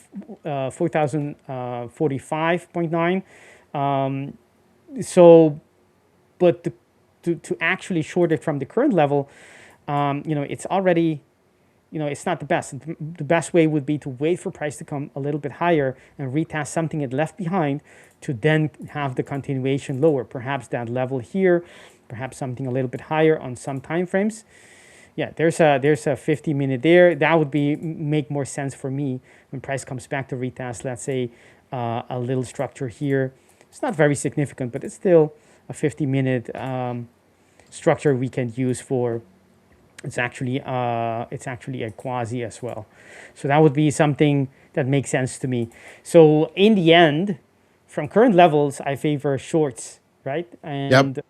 4,045.9. But to actually short it from the current level, it's already it's not the best. The best way would be to wait for price to come a little bit higher and retest something it left behind to then have the continuation lower. Perhaps that level here, perhaps something a little bit higher on some time frames. Yeah, there's a 50-minute there. That would make more sense for me when price comes back to retest. Let's say a little structure here. It's not very significant, but it's still a 50-minute structure we can use for. It's actually a quasi as well. So that would be something that makes sense to me. So in the end, from current levels, I favor shorts, right?
Yep.
And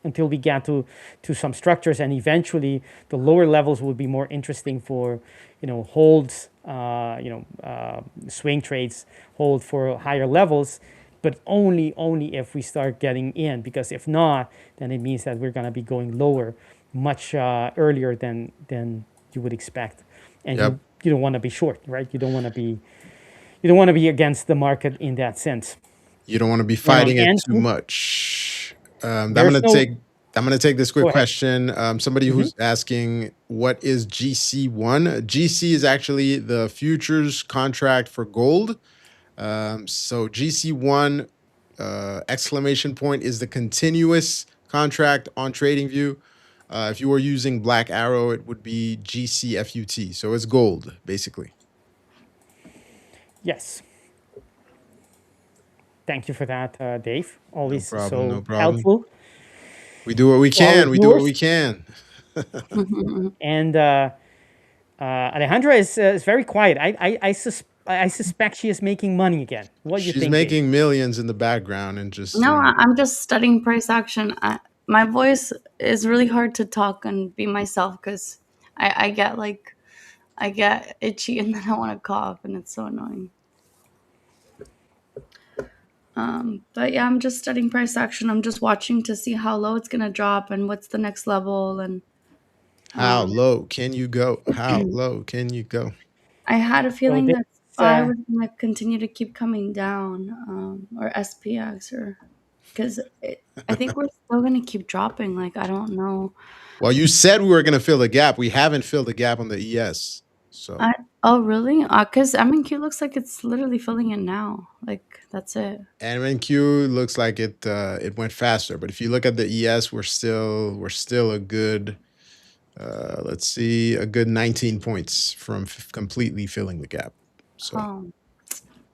until we get to some structures, and eventually the lower levels would be more interesting for holds, swing trades, hold for higher levels, but only if we start getting in, because if not, then it means that we're going to be going lower much earlier than you would expect, and
Yep.
you don't want to be short, right? You don't want to be against the market in that sense.
You don't want to be
And on
fighting it too
NQ,
much. I'm
there's
gonna
no.
take this quick
Go ahead.
question. Somebody who's asking, what is GC1? GC is actually the futures contract for gold. So GC1 exclamation point is the continuous contract on TradingView. If you were using Black Arrow, it would be GCFUT. So it's gold, basically.
Yes. Thank you for that, Dave.
No
Always
problem.
so
No problem.
helpful
We do what we
to our
can. We do what we
viewers.
can.
And Alejandra is very quiet. I suspect she is making money again. What do you
She's
think, Dave?
making millions in the background and just,
No, I'm just studying price action. My voice is really hard to talk and be myself because I get I get itchy and then I want to cough and it's so annoying. But yeah, I'm just studying price action. I'm just watching to see how low it's gonna drop and what's the next level. And
how low can you go? How low can you go?
I had a
So
feeling
this
that SPY was gonna continue to keep coming down, or SPX, or because I think we're still gonna keep dropping. Like I don't know.
Well, you said we were going to fill the gap. We haven't filled the gap on the ES. So,
Oh really? Because MNQ looks like it's literally filling it now. Like that's it.
MNQ looks like it went faster, but if you look at the ES, we're still a good let's see, a good 19 points from completely filling the gap. So,
Oh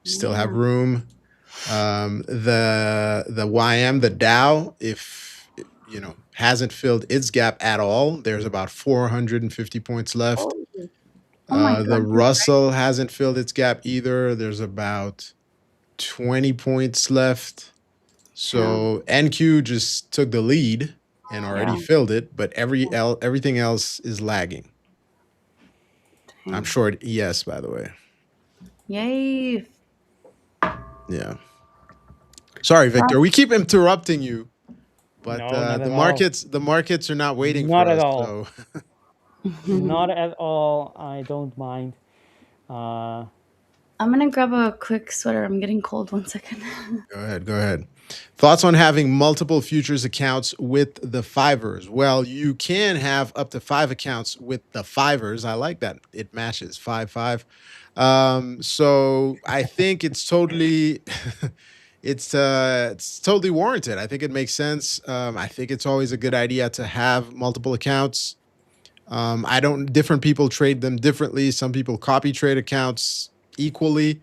still have
man.
room. The YM, the Dow, if hasn't filled its gap at all, there's about 450 points left.
Oh, oh my
The
god.
Russell hasn't filled its gap either. There's about 20 points left.
Damn.
So NQ just took the lead and already
Yeah.
filled it, but everything else is lagging. I'm
Dang.
short ES, by the way.
Yay.
Yeah. Sorry, Victor. We keep interrupting you, but
No, not
the
at all.
markets are not waiting
Not
for
at
us.
all.
So
Not at all. I don't mind.
I'm gonna grab a quick sweater. I'm getting cold. 1 second.
go ahead. Thoughts on having multiple futures accounts with the 5ers? Well, you can have up to 5 accounts with the 5ers. I like that. It matches 5-5. So I think it's totally it's totally warranted. I think it makes sense. I think it's always a good idea to have multiple accounts. Different people trade them differently. Some people copy trade accounts equally.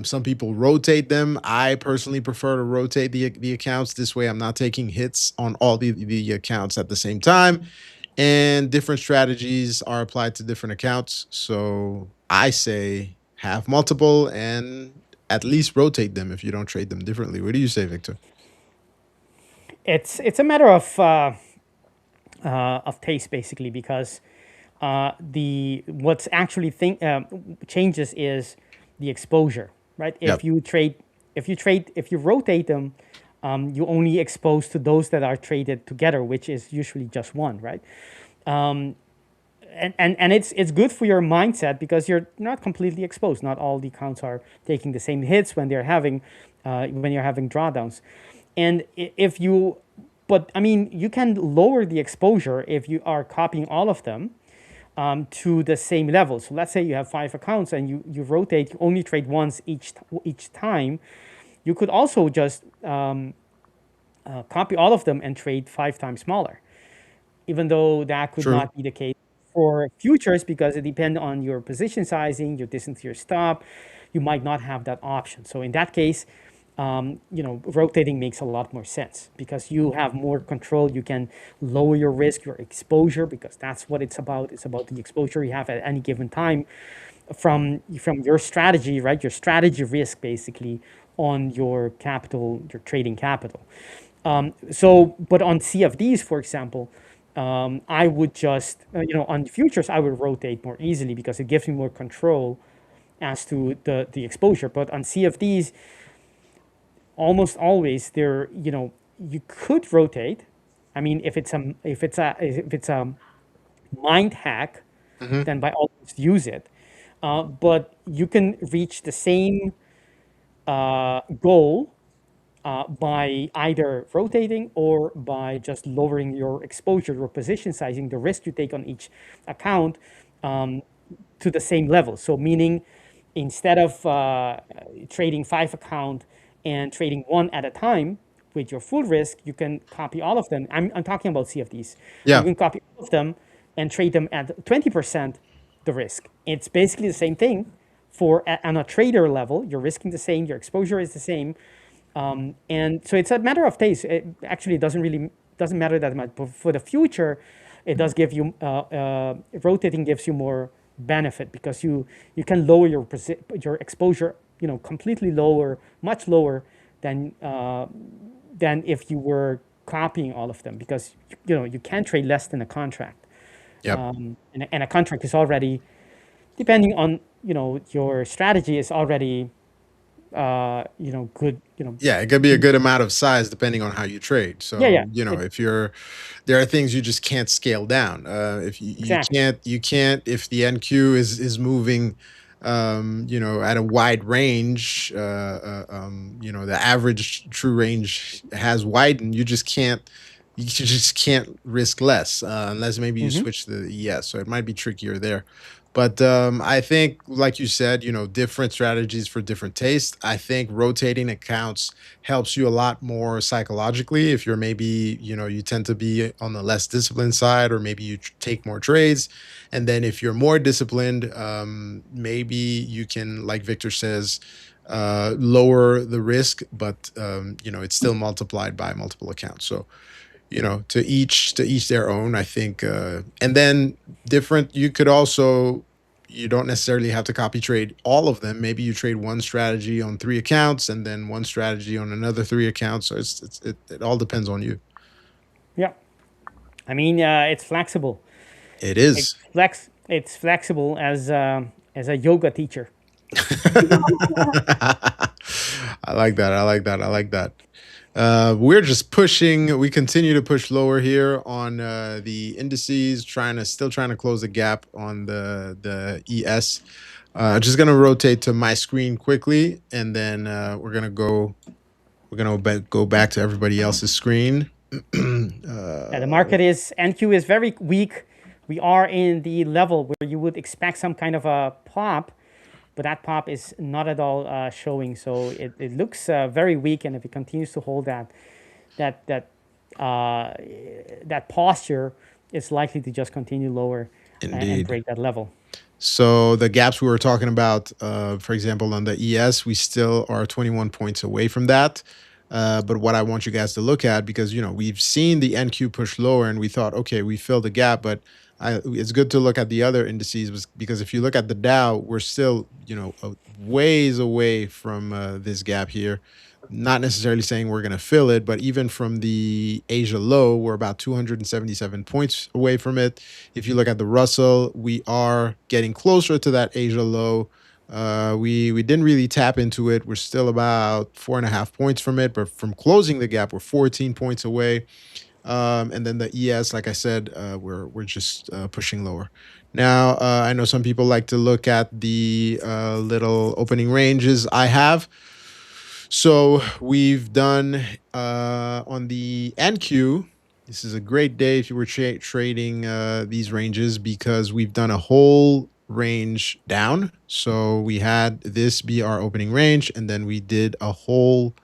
Some people rotate them. I personally prefer to rotate the accounts. This way I'm not taking hits on all the accounts at the same time. And different strategies are applied to different accounts. So I say have multiple and at least rotate them if you don't trade them differently. What do you say, Victor?
It's a matter of taste, basically, because what's actually changes is the exposure, right?
Yep.
If you rotate them, you only expose to those that are traded together, which is usually just one, right? And it's good for your mindset because you're not completely exposed. Not all the accounts are taking the same hits when you're having drawdowns, and but I mean, you can lower the exposure if you are copying all of them. to the same level. So let's say you have 5 accounts and you rotate, you only trade once each time. You could also just copy all of them and trade 5 times smaller, even though that could
True.
not be the case for futures because it depends on your position sizing, your distance to your stop. You might not have that option. So in that case, rotating makes a lot more sense because you have more control. You can lower your risk, your exposure, because that's what it's about. It's about the exposure you have at any given time from your strategy, right? Your strategy risk basically on your capital, your trading capital. But on CFDs, for example, I would just, on futures, I would rotate more easily because it gives me more control as to the exposure. But on CFDs, almost always you could rotate. I mean, if it's a mind hack, then by all means use it. But you can reach the same goal by either rotating or by just lowering your exposure or position sizing, the risk you take on each account to the same level. So meaning instead of trading 5 account and trading one at a time with your full risk, you can copy all of them. I'm talking about CFDs. You
Yeah.
can copy all of them and trade them at 20% the risk. It's basically the same thing on a trader level. You're risking the same, your exposure is the same. And so it's a matter of taste. It actually doesn't matter that much. But for the future, it does give you rotating gives you more benefit because you can lower your exposure, completely lower, much lower than if you were copying all of them because you can't trade less than a contract.
Yep.
And a contract is already, depending on your strategy, is already good.
Yeah, it could be a good amount of size depending on how you trade. So,
Yeah.
if there are things you just can't scale down. If you
Exactly.
can't if the NQ is moving, at a wide range, the average true range has widened. You just can't risk less unless maybe you switch the ES. So it might be trickier there. But I think, like you said, different strategies for different tastes. I think rotating accounts helps you a lot more psychologically. If you're maybe, you tend to be on the less disciplined side, or maybe you take more trades. And then if you're more disciplined, maybe you can, like Victor says, lower the risk, but it's still multiplied by multiple accounts. So to each their own, I think. And then different, you don't necessarily have to copy trade all of them. Maybe you trade one strategy on 3 accounts and then one strategy on another 3 accounts. So it all depends on you.
Yeah. I mean, it's flexible.
It is.
It's flexible as a yoga teacher.
I like that. I like that. I like that. We're just pushing. We continue to push lower here on the indices, still trying to close the gap on the ES. Just gonna rotate to my screen quickly, and then we're gonna go back to everybody else's screen.
The market NQ is very weak. We are in the level where you would expect some kind of a pop, but that pop is not at all showing. So it looks very weak, and if it continues to hold that posture, it's likely to just continue lower and
Indeed.
break that level.
So the gaps we were talking about, for example, on the ES, we still are 21 points away from that. But what I want you guys to look at, because we've seen the NQ push lower, and we thought, okay, we filled the gap, but it's good to look at the other indices, because if you look at the Dow, we're still a ways away from this gap here. Not necessarily saying we're going to fill it, but even from the Asia low, we're about 277 points away from it. If you look at the Russell, we are getting closer to that Asia low. We didn't really tap into it. We're still about 4.5 points from it, but from closing the gap, we're 14 points away. And then the ES, like I said, we're just pushing lower. Now, I know some people like to look at the little opening ranges I have. So we've done on the NQ, This is a great day if you were trading these ranges because we've done a whole range down. So we had this be our opening range, and then we did a whole,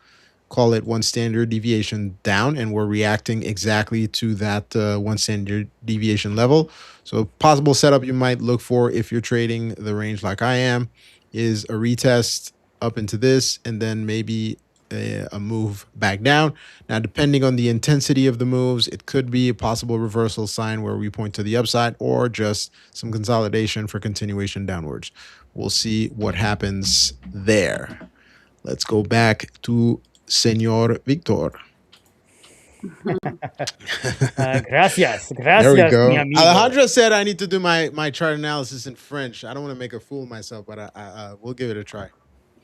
call it one standard deviation down, and we're reacting exactly to that one standard deviation level. So possible setup you might look for if you're trading the range like I am is a retest up into this, and then maybe a move back down. Now, depending on the intensity of the moves, it could be a possible reversal sign where we point to the upside, or just some consolidation for continuation downwards. We'll see what happens there. Let's go back to Senor Victor.
Gracias,
There we
gracias, mi
go.
amigo.
Alejandra said I need to do my chart analysis in French. I don't want to make a fool of myself, but I we'll give it a try.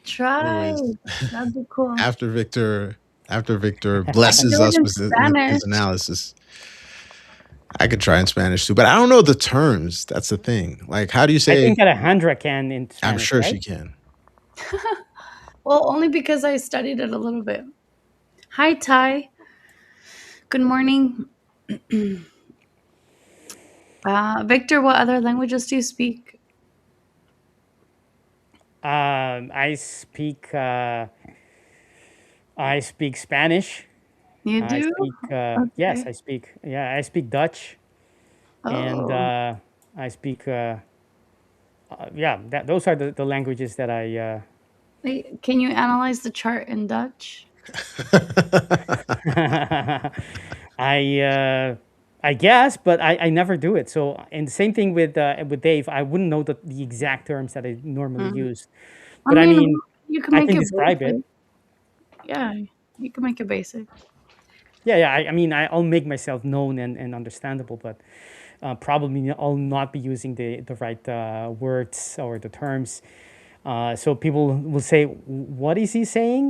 Try.
Anyways,
That'd be cool.
after Victor, after Victor
I can
blesses
do it
us
in
with
Spanish.
his analysis, I could try in Spanish too. But I don't know the terms. That's the thing. Like, how do you
I
say?
think Alejandra can in
I'm
Spanish,
sure
right?
she can.
Well, only because I studied it a little bit. Hi, Ty. Good morning. Victor, what other languages do you speak?
I speak Spanish.
You
I
do?
speak yes,
Okay.
I speak Dutch, and
Oh.
I speak yeah. Those are the languages that I.
Wait, can you analyze the chart in Dutch?
I I guess, but I never do it. So, and the same thing with Dave. I wouldn't know the exact terms that I normally
Mm.
use,
I
but I
mean,
mean,
you can
I
make
can
it
describe it.
basic. Yeah, you can make it basic.
Yeah, yeah. I mean, I'll make myself known and understandable, but probably I'll not be using the right words or the terms. So people will say, "What is he saying?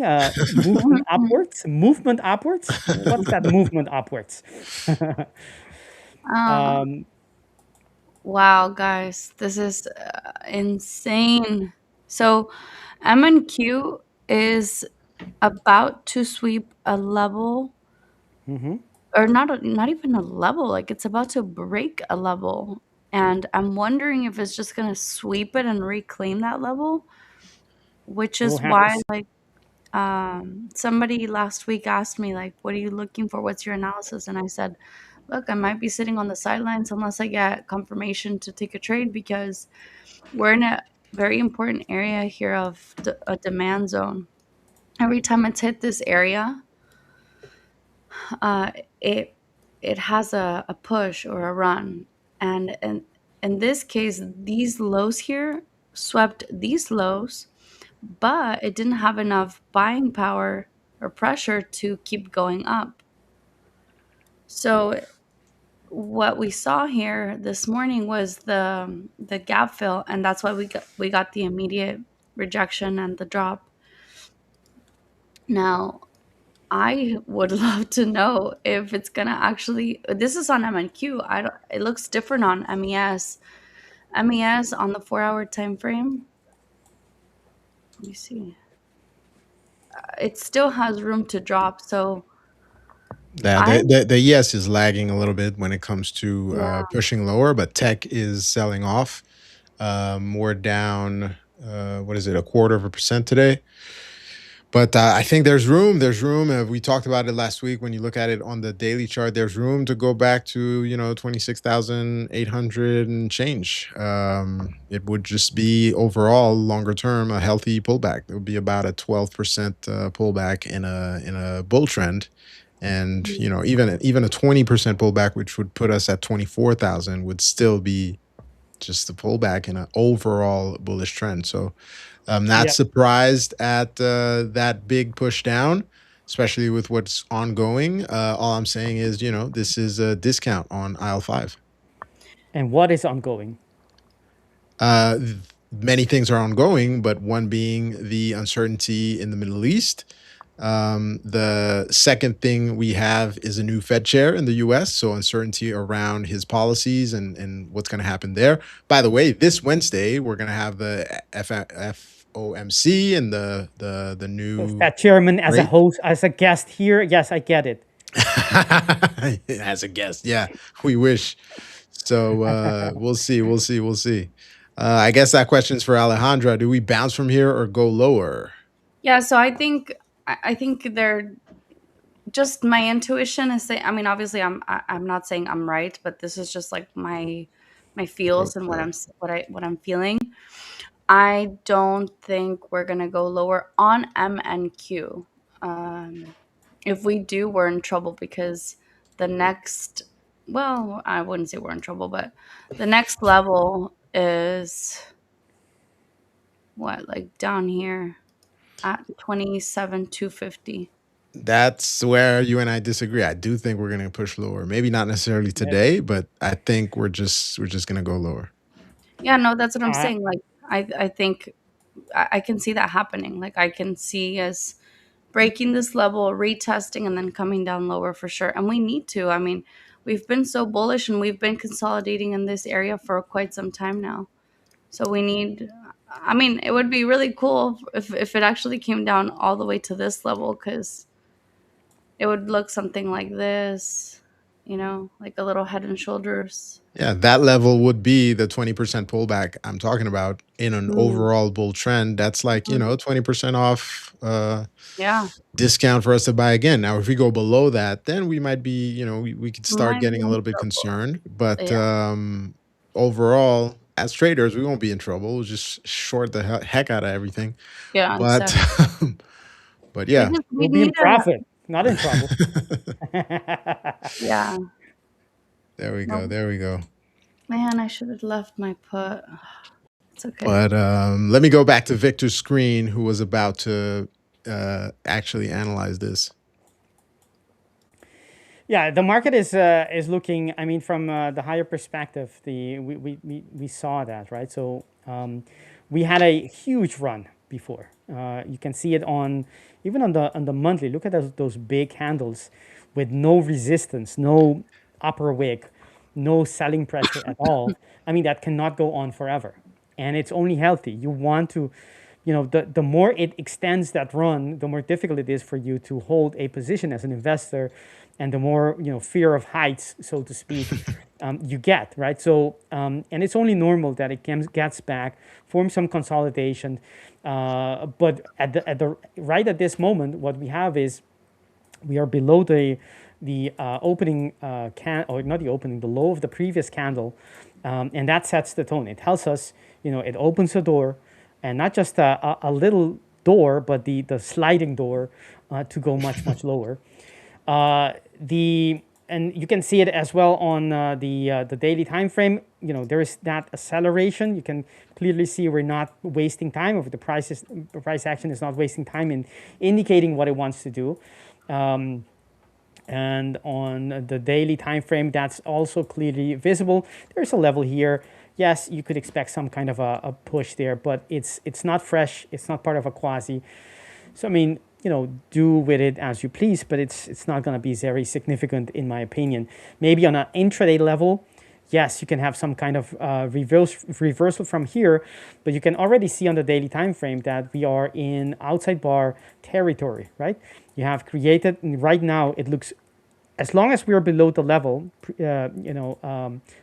Movement upwards? Movement upwards? What's that movement upwards?"
Uh, wow, guys, this is insane. So, M&Q is about to sweep a level, or not even a level, like it's about to break a level. And I'm wondering if it's just going to sweep it and reclaim that level, which
We'll
is
have to
why,
see.
like, somebody last week asked me, like, what are you looking for? What's your analysis? And I said, look, I might be sitting on the sidelines unless I get confirmation to take a trade, because we're in a very important area here of a demand zone. Every time it's hit this area, uh, it it has a push or a run, and in this case, these lows here swept these lows, but it didn't have enough buying power or pressure to keep going up. So what we saw here this morning was the gap fill, and that's why we got the immediate rejection and the drop. Now, I would love to know if it's gonna actually. This is on MNQ. I don't. It looks different on MES. MES on the 4-hour time frame. Let me see. It still has room to drop. So
Yeah,
I
the yes is lagging a little bit when it comes to
yeah.
pushing lower, but tech is selling off. We're down, what is it, a quarter of a percent today. But I think there's room. There's room. We talked about it last week. When you look at it on the daily chart, there's room to go back to 26,800 and change. It would just be overall longer term a healthy pullback. It would be about a 12% pullback in a bull trend, and even a 20% pullback, which would put us at 24,000, would still be just a pullback in an overall bullish trend. So I'm not
Yeah,
surprised at that big push down, especially with what's ongoing. All I'm saying is, this is a discount on aisle five.
and what is ongoing?
Uh, Many things are ongoing, but one being the uncertainty in the Middle East. The second thing we have is a new Fed chair in the US, so uncertainty around his policies and what's going to happen there. By the way, this Wednesday, we're going to have the FOMC and the
So
new
that chairman as a
rate.
host, as a guest here. Yes, I get it.
As a guest, yeah, we wish. So we'll see, we'll see, we'll see. I guess that question's for Alejandra. Do we bounce from here or go lower?
Yeah, so I think they're just my intuition is saying. I mean, obviously, I'm not saying I'm right, but this is just like my feels and
Okay.
what I'm feeling. I don't think we're gonna go lower on M and Q. If we do, we're in trouble because the next, well, I wouldn't say we're in trouble, but the next level is what, like down here at 27,250.
That's where you and I disagree. I do think we're gonna push lower. Maybe not necessarily
Yeah.
today, but I think we're just gonna go lower.
Yeah, no, that's what I'm
I
saying. Like, I think I can see that happening. Like, I can see us breaking this level, retesting, and then coming down lower for sure. And we need to. I mean, we've been so bullish and we've been consolidating in this area for quite some time now. So we need, I mean, it would be really cool if it actually came down all the way to this level because it would look something like this, like a little head and shoulders.
Yeah, that level would be the 20% pullback I'm talking about in an
Mm,
overall bull trend. That's like,
mm,
20% off
yeah,
discount for us to buy again. Now, if we go below that, then we might be, we could
we
start
might be
getting a
in
little bit
trouble.
concerned. But
Yeah,
overall, as traders, we won't be in trouble. We'll just short the heck out of everything.
yeah,
But
exactly.
but
We
yeah.
just we
will be in
need a
profit, not in trouble.
yeah.
There we go.
No,
There we go.
man, I should have left my put. It's okay.
But let me go back to Victor's screen, who was about to actually analyze this.
Yeah, the market is looking. I mean, from the higher perspective, we saw that, right. So we had a huge run before. You can see it on even on the monthly. Look at those big candles with no resistance, no upper wick, no selling pressure at all. I mean, that cannot go on forever, and it's only healthy. You want to, the more it extends that run, the more difficult it is for you to hold a position as an investor, and the more fear of heights, so to speak, you get, right. So and it's only normal that it gets back, form some consolidation, but at the right at this moment, what we have is we are below the opening or not the opening, the low of the previous candle, and that sets the tone. It tells us, it opens the door, and not just a little door, but the sliding door to go much lower. The and you can see it as well on the daily time frame. There is that acceleration. You can clearly see we're not wasting time, or the price action is not wasting time in indicating what it wants to do. And on the daily time frame, that's also clearly visible. There's a level here. Yes, you could expect some kind of a push there, but it's not fresh. It's not part of a quasi. So I mean, do with it as you please, but it's not going to be very significant in my opinion. Maybe on an intraday level, yes, you can have some kind of reversal from here, but you can already see on the daily time frame that we are in outside bar territory, right? You have created, right now it looks, as long as we are below the level,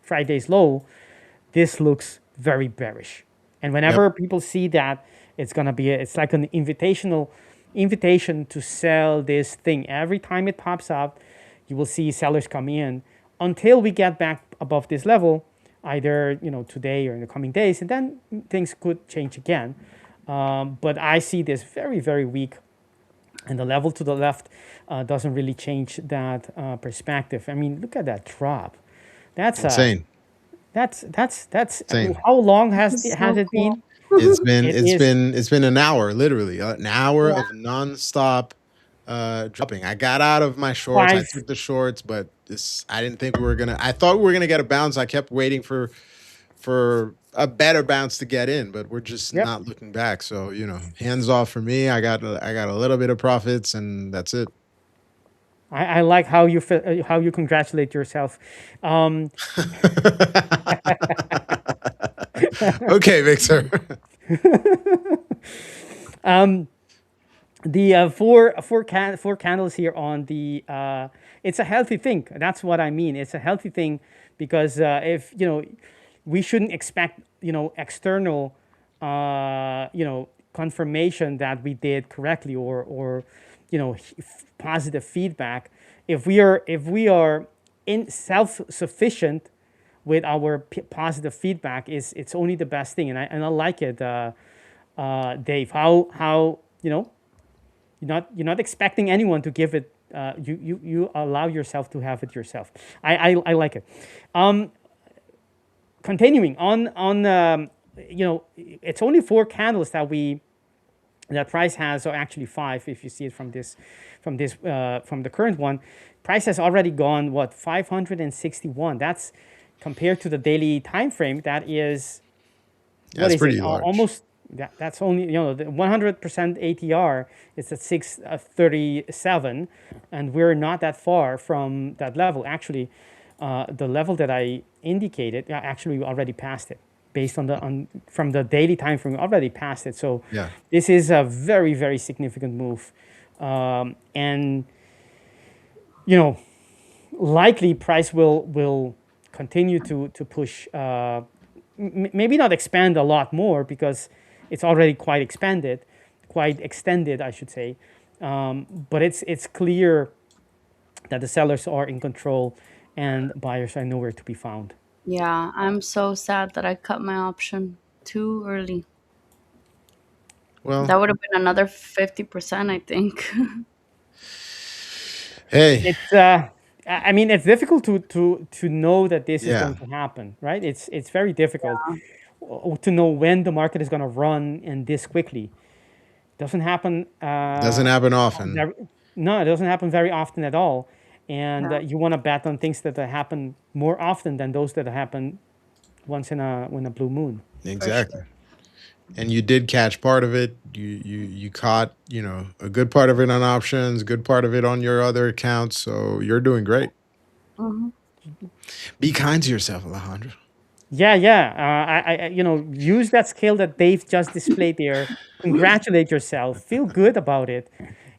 Friday's low, this looks very bearish. And
Yep.
whenever people see that, it's like an invitation to sell this thing. Every time it pops up, you will see sellers come in until we get back above this level, either today or in the coming days, and then things could change again. But I see this very, very weak, and the level to the left doesn't really change that perspective. I mean, look at that drop. That's
Insane.
that's
Insane.
how long has
This is
has
so
it
cool.
been?
It's been
It
it's
is
been it's been an hour, literally an hour
Yeah.
of nonstop dropping. I got out of my shorts. I
five.
took the shorts, but this I didn't think we were gonna. I thought we were gonna get a bounce. I kept waiting for a better bounce to get in, but we're just
Yep.
not looking back. So hands off for me. I got a little bit of profits, and that's it.
I like how you congratulate yourself. Um,
Okay, Victor.
the four candles here on the it's a healthy thing. That's what I mean. It's a healthy thing because if we shouldn't expect external confirmation that we did correctly or positive feedback. If we are in self-sufficient with our positive feedback, it's only the best thing, and I like it, Dave. How you're not expecting anyone to give it. You allow yourself to have it yourself. I like it. Continuing on it's only 4 candles that price has, or actually 5 if you see it from the current one. Price has already gone, what, 561. That's compared to the daily time frame. That is, what
That's
is it?
pretty large.
Almost, that's only, the 100% ATR is at 637, and we're not that far from that level. Actually, the level that I indicated, actually we already passed it. Based from the daily time frame, we already passed it. So
Yeah.
this is a very, very significant move, and likely price will continue to push. Maybe not expand a lot more because it's already quite extended, I should say. But it's clear that the sellers are in control and buyers are nowhere to be found.
Yeah, I'm so sad that I cut my option too early.
Well,
That would have been another 50%, I think.
hey,
It's I mean, it's difficult to know that this is
yeah,
going to happen, right? It's very difficult to know when the market is going to run and this quickly. Doesn't happen.
doesn't happen often.
Very, no, it doesn't happen very often at all. And
Yeah,
you want to bet on things that happen more often than those that happen once in a blue moon.
for
Exactly.
sure.
And you did catch part of it. You caught, a good part of it on options, good part of it on your other accounts. So you're doing great.
Hmm.
Be kind to yourself, Alejandro.
Yeah, yeah. Use that skill that Dave just displayed there. Congratulate yourself. Feel good about it.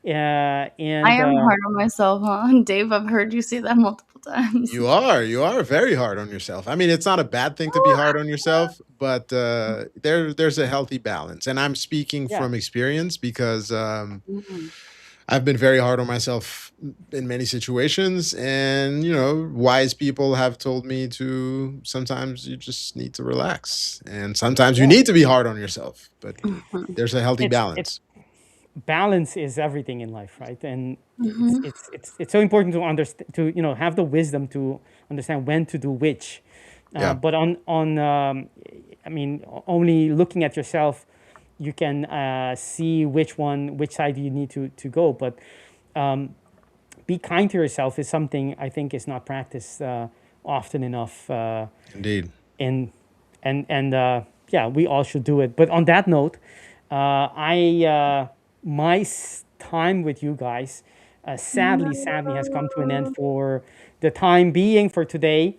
I
And
am hard on myself, huh? Dave, I've heard you say that multiple times.
You are very hard on yourself. I mean, it's not a bad thing to be hard on yourself, but there's a healthy balance. And I'm speaking
yeah,
from experience because
Mhm.
I've been very hard on myself in many situations. And, wise people have told me to sometimes you just need to relax. And sometimes you
yeah.
need to be hard on yourself, but
Mhm.
there's a healthy
It's
balance.
balance is everything in life, right? And it's
Mhm.
it's it's it's so important to understand, to have the wisdom to understand when to do which.
Yeah.
But I mean, only looking at yourself, you can see which side you need to go. But be kind to yourself is something I think is not practiced often enough.
Indeed.
And yeah, we all should do it. But on that note, I my time with you guys sadly has come to an end for the time being for today.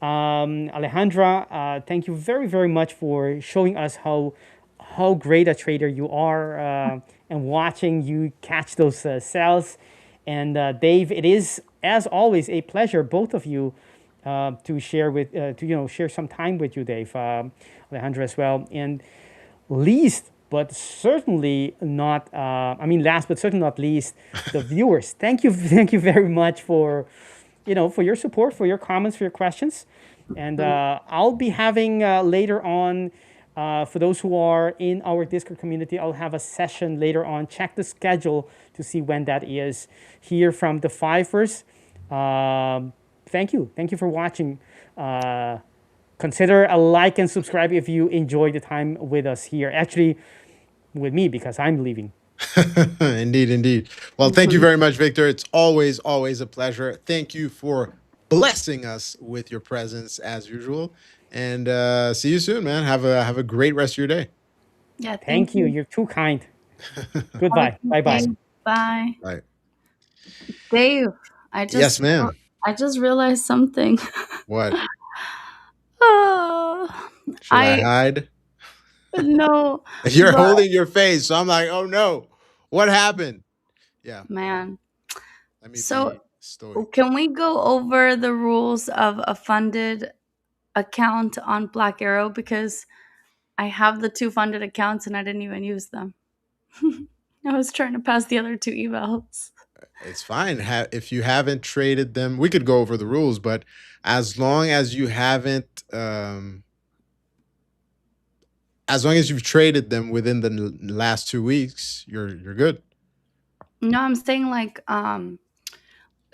Alejandra, thank you very, very much for showing us how great a trader you are, and watching you catch those sales. And Dave, it is as always a pleasure, both of you, to share some time with you, Dave, Alejandra as well. And least but certainly not, last but certainly not least, the viewers. Thank you, thank you very much for for your support, for your comments, for your questions. And I'll be having later on, for those who are in our Discord community, I'll have a session later on. Check the schedule to see when that is. Here from the 5ers. Thank you. Thank you for watching. Consider a like and subscribe if you enjoy the time with us here. Actually, with me, because I'm leaving.
Indeed, indeed. Well, thank you
Mhm.
very much, Victor. It's always, always a pleasure. Thank you for blessing us with your presence as usual. And see you soon, man. Have a great rest of your day.
Yeah, thank
Thank you.
you.
You're too kind.
Have a
Goodbye.
good
Bye bye.
day. Bye.
Bye.
Dave, I
Yes,
just
ma'am.
I just realized something.
What?
Ah,
Should I
I
hide?
no,
You're
but
holding your face, so I'm like, oh no, what happened? Yeah,
man.
let me
So
be stoic.
Can we go over the rules of a funded account on Black Arrow? Because I have the two funded accounts and I didn't even use them. I was trying to pass the other two evals.
It's fine. If you haven't traded them, we could go over the rules, but as long as you haven't, as long as you've traded them within the last 2 weeks, you're good.
No, I'm saying like,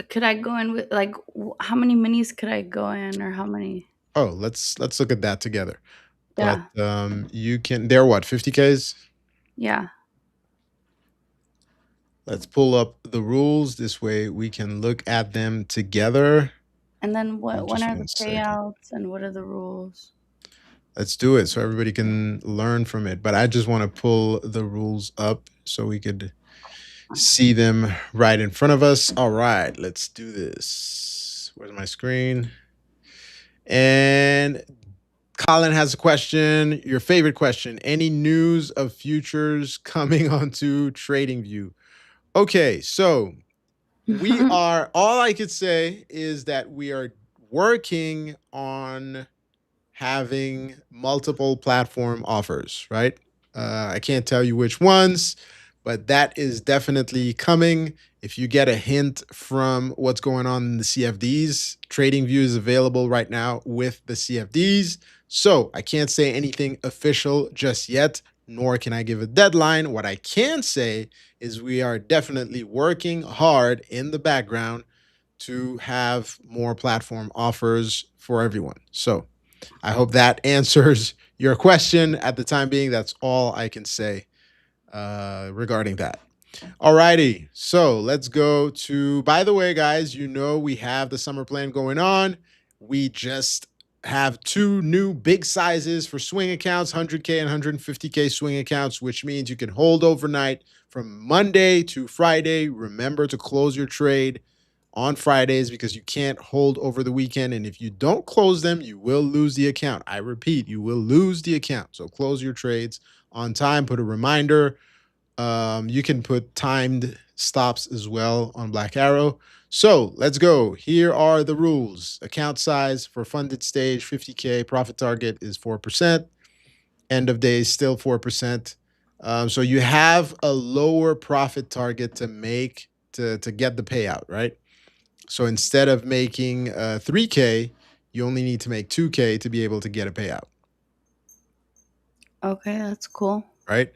could I go in with like how many minis could I go in, or how many?
Oh, let's look at that together. But
Yeah,
you can. They're what, 50Ks?
yeah.
Let's pull up the rules. This way we can look at them together.
And then what? When
Just
are the
1 second.
payouts and what are the rules?
Let's do it so everybody can learn from it. But I just want to pull the rules up so we could see them right in front of us. All right, let's do this. Where's my screen? And Colin has a question. Your favorite question. Any news of futures coming onto TradingView? Okay, so we are, all I could say is that we are working on having multiple platform offers, right? I can't tell you which ones, but that is definitely coming. If you get a hint from what's going on in the CFDs, TradingView is available right now with the CFDs. So I can't say anything official just yet, nor can I give a deadline. What I can say is we are definitely working hard in the background to have more platform offers for everyone. So I hope that answers your question. At the time being, that's all I can say regarding that. Alrighty, so let's go to, by the way, guys, you know we have the summer plan going on. We just have two new big sizes for swing accounts, 100K and 150K swing accounts, which means you can hold overnight from Monday to Friday. Remember to close your trade on Fridays because you can't hold over the weekend. And if you don't close them, you will lose the account. I repeat, you will lose the account. So close your trades on time, put a reminder. You can put timed stops as well on Black Arrow. So let's go. Here are the rules. Account size for funded stage, 50K. Profit target is 4%. End of day is still 4%. So you have a lower profit target to make to get the payout, right? So instead of making 3K, you only need to make 2K to be able to get a payout,
Okay, that's cool.
right?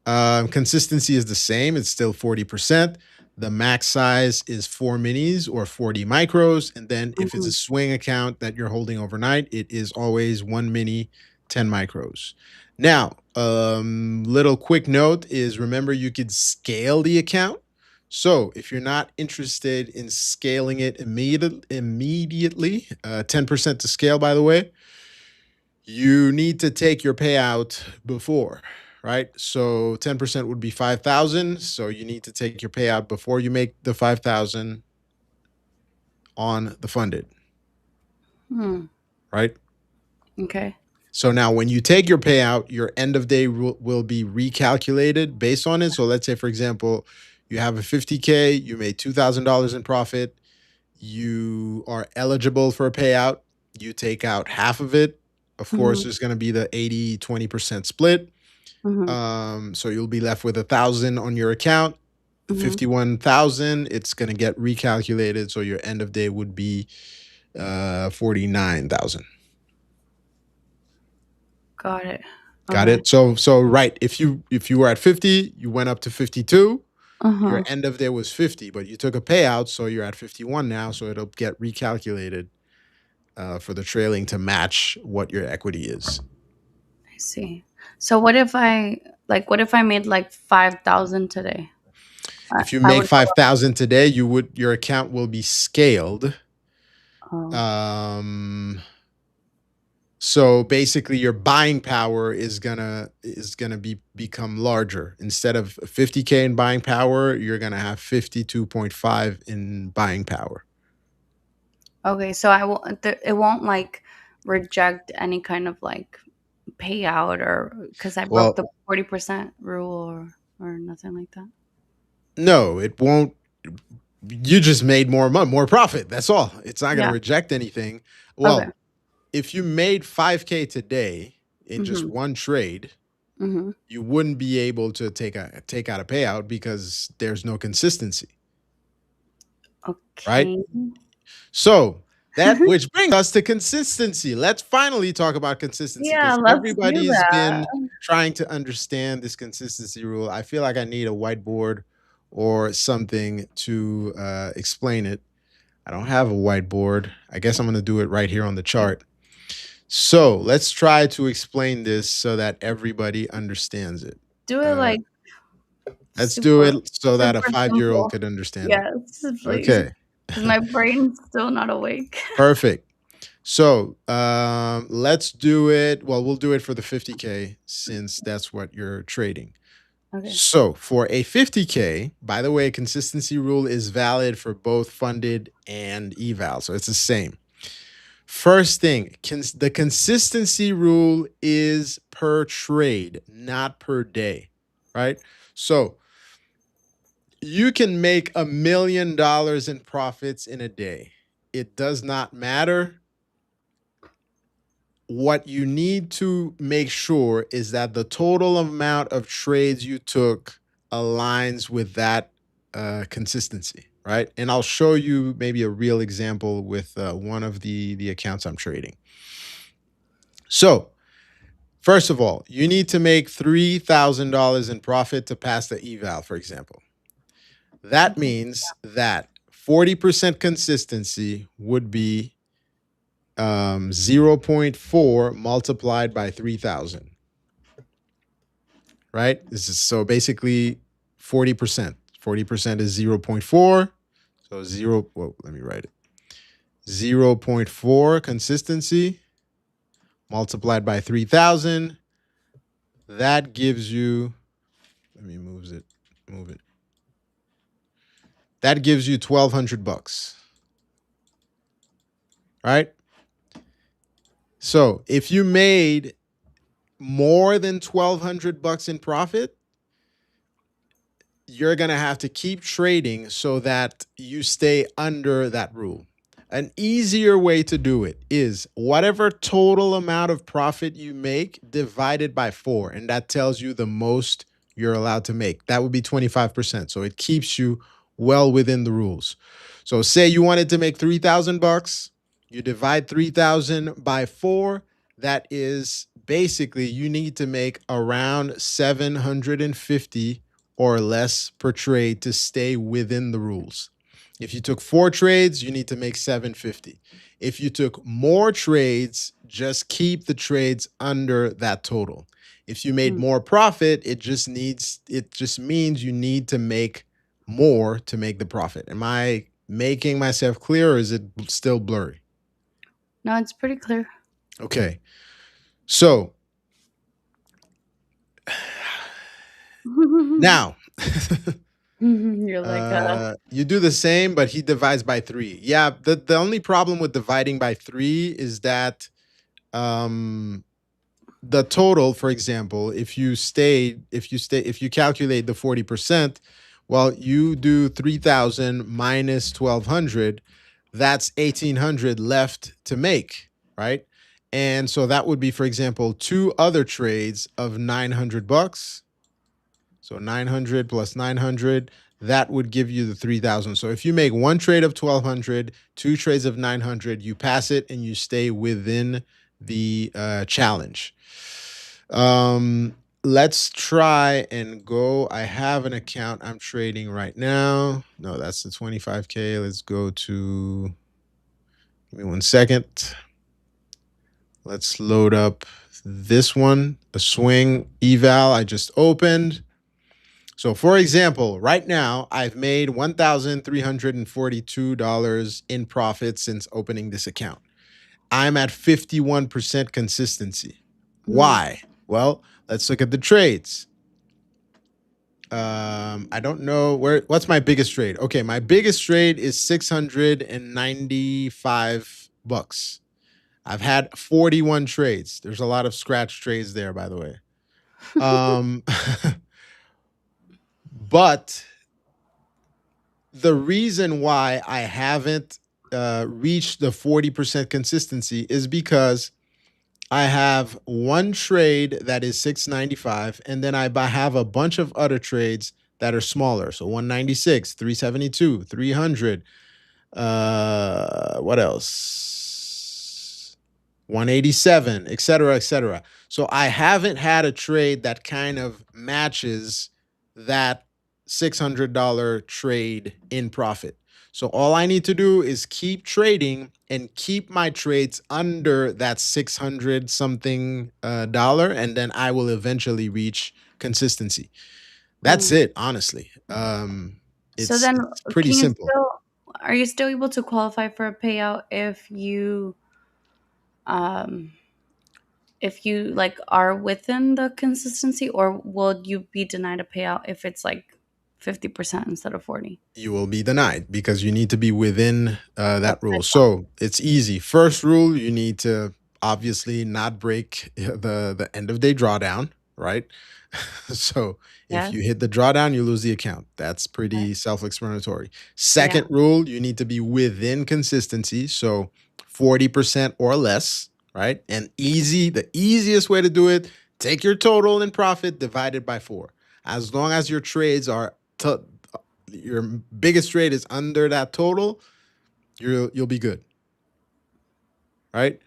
Consistency is the same. It's still 40%. The max size is 4 minis or 40 micros. And then if it's a swing account that you're holding overnight, it is always 1 mini, 10 micros. Now, little quick note is remember you could scale the account. So if you're not interested in scaling it immediately, 10% to scale, by the way, you need to take your payout before, right? So 10% would be 5,000. So you need to take your payout before you make the 5,000 on the funded, right?
Okay.
So now when you take your payout, your end of day will be recalculated based on it. So let's say, for example, you have a 50K, you made $2,000 in profit, you are eligible for a payout, you take out half of it. Of course, there's going to be the 80-20% split. So you'll be left with 1,000 on your account. 51,000, it's going to get recalculated. So your end of day would be 49,000.
Got it.
Got it. So right, if you were at 50, you went up to 52. Your end of day was 50, but you took a payout, so you're at 51 now. So it'll get recalculated for the trailing to match what your equity is.
I see. So what if I made like 5,000 today?
If you make 5,000 today, your account will be scaled. So basically your buying power is gonna become larger. Instead of 50K in buying power, you're gonna have 52.5 in buying power.
Okay, so it won't like reject any kind of like payout, or because I broke the 40% rule or nothing like that.
No, it won't. You just made more money, more profit. That's all. It's not going to
Yeah.
reject anything. Well,
Okay.
if you made 5K today in just one trade, you wouldn't be able to take out a payout because there's no consistency, right?
Okay.
So that which brings us to consistency. Let's finally talk about consistency
Yeah,
because
let's do
everybody's
that.
been trying to understand this consistency rule. I feel like I need a whiteboard or something to explain it. I don't have a whiteboard. I guess I'm going to do it right here on the chart. So let's try to explain this so that everybody understands it.
Do it like
Let's do
super,
it so that a
super
5-year-old
simple.
could understand it.
Yes, please.
Okay.
Because my brain's still not awake.
Perfect. So let's do it. Well, we'll do it for the 50K since that's what you're trading.
Okay.
So for a 50K, by the way, consistency rule is valid for both funded and eval. So it's the same. First thing, the consistency rule is per trade, not per day, right? So you can make $1 million in profits in a day. It does not matter. What you need to make sure is that the total amount of trades you took aligns with that consistency, right? And I'll show you maybe a real example with one of the accounts I'm trading. So, first of all, you need to make $3,000 in profit to pass the eval, for example. That means that 40% consistency would be 0.4 multiplied by 3,000, right? This is so basically 40%. 40% is 0.4. So let me write it. 0.4 consistency multiplied by 3,000. That gives you, let me move it. That gives you $1,200, right? So if you made more than $1,200 in profit, you're going to have to keep trading so that you stay under that rule. An easier way to do it is whatever total amount of profit you make divided by 4, and that tells you the most you're allowed to make. That would be 25%. So it keeps you well within the rules. So say you wanted to make $3,000, you divide 3,000 by 4. That is basically you need to make around 750 or less per trade to stay within the rules. If you took 4 trades, you need to make 750. If you took more trades, just keep the trades under that total. If you made more profit, it just means you need to make more to make the profit. Am I making myself clear, or is it still blurry?
No, it's pretty clear.
Okay. So now
You're like,
you do the same, but he divides by 3. Yeah, the only problem with dividing by 3 is that the total, for example, if you calculate the 40%, well, you do 3,000 minus 1,200, that's 1,800 left to make, right? And so that would be, for example, 2 other trades of $900. So 900 plus 900, that would give you the 3,000. So if you make 1 trade of 1,200, 2 trades of 900, you pass it and you stay within the challenge. Let's try and go. I have an account I'm trading right now. No, that's the 25K. Let's go to, give me 1 second. Let's load up this one, a swing eval I just opened. So for example, right now, I've made $1,342 in profit since opening this account. I'm at 51% consistency. Why? Well, let's look at the trades. I don't know what's my biggest trade. Okay, my biggest trade is $695. I've had 41 trades. There's a lot of scratch trades there, by the way. But the reason why I haven't reached the 40% consistency is because I have one trade that is 695, and then I have a bunch of other trades that are smaller. So 196, 372, 300. What else? 187, et cetera, et cetera. So I haven't had a trade that kind of matches that $600 trade in profit. So all I need to do is keep trading and keep my trades under that 600 something dollar, and then I will eventually reach consistency. That's it, honestly.
So then,
It's pretty
can you
simple.
still are you still able to qualify for a payout if you like are within the consistency, or will you be denied a payout if it's like 50% instead of 40?
You will be denied because you need to be within that rule.
That's
So it's easy. First rule, you need to obviously not break the end of day drawdown, right? So if
Yes.
you hit the drawdown, you lose the account. That's pretty self-explanatory. Second rule, you need to be within consistency. So 40% or less, right? And the easiest way to do it, take your total in profit divided by 4. As long as your trades are your biggest trade is under that total, you'll be good, right?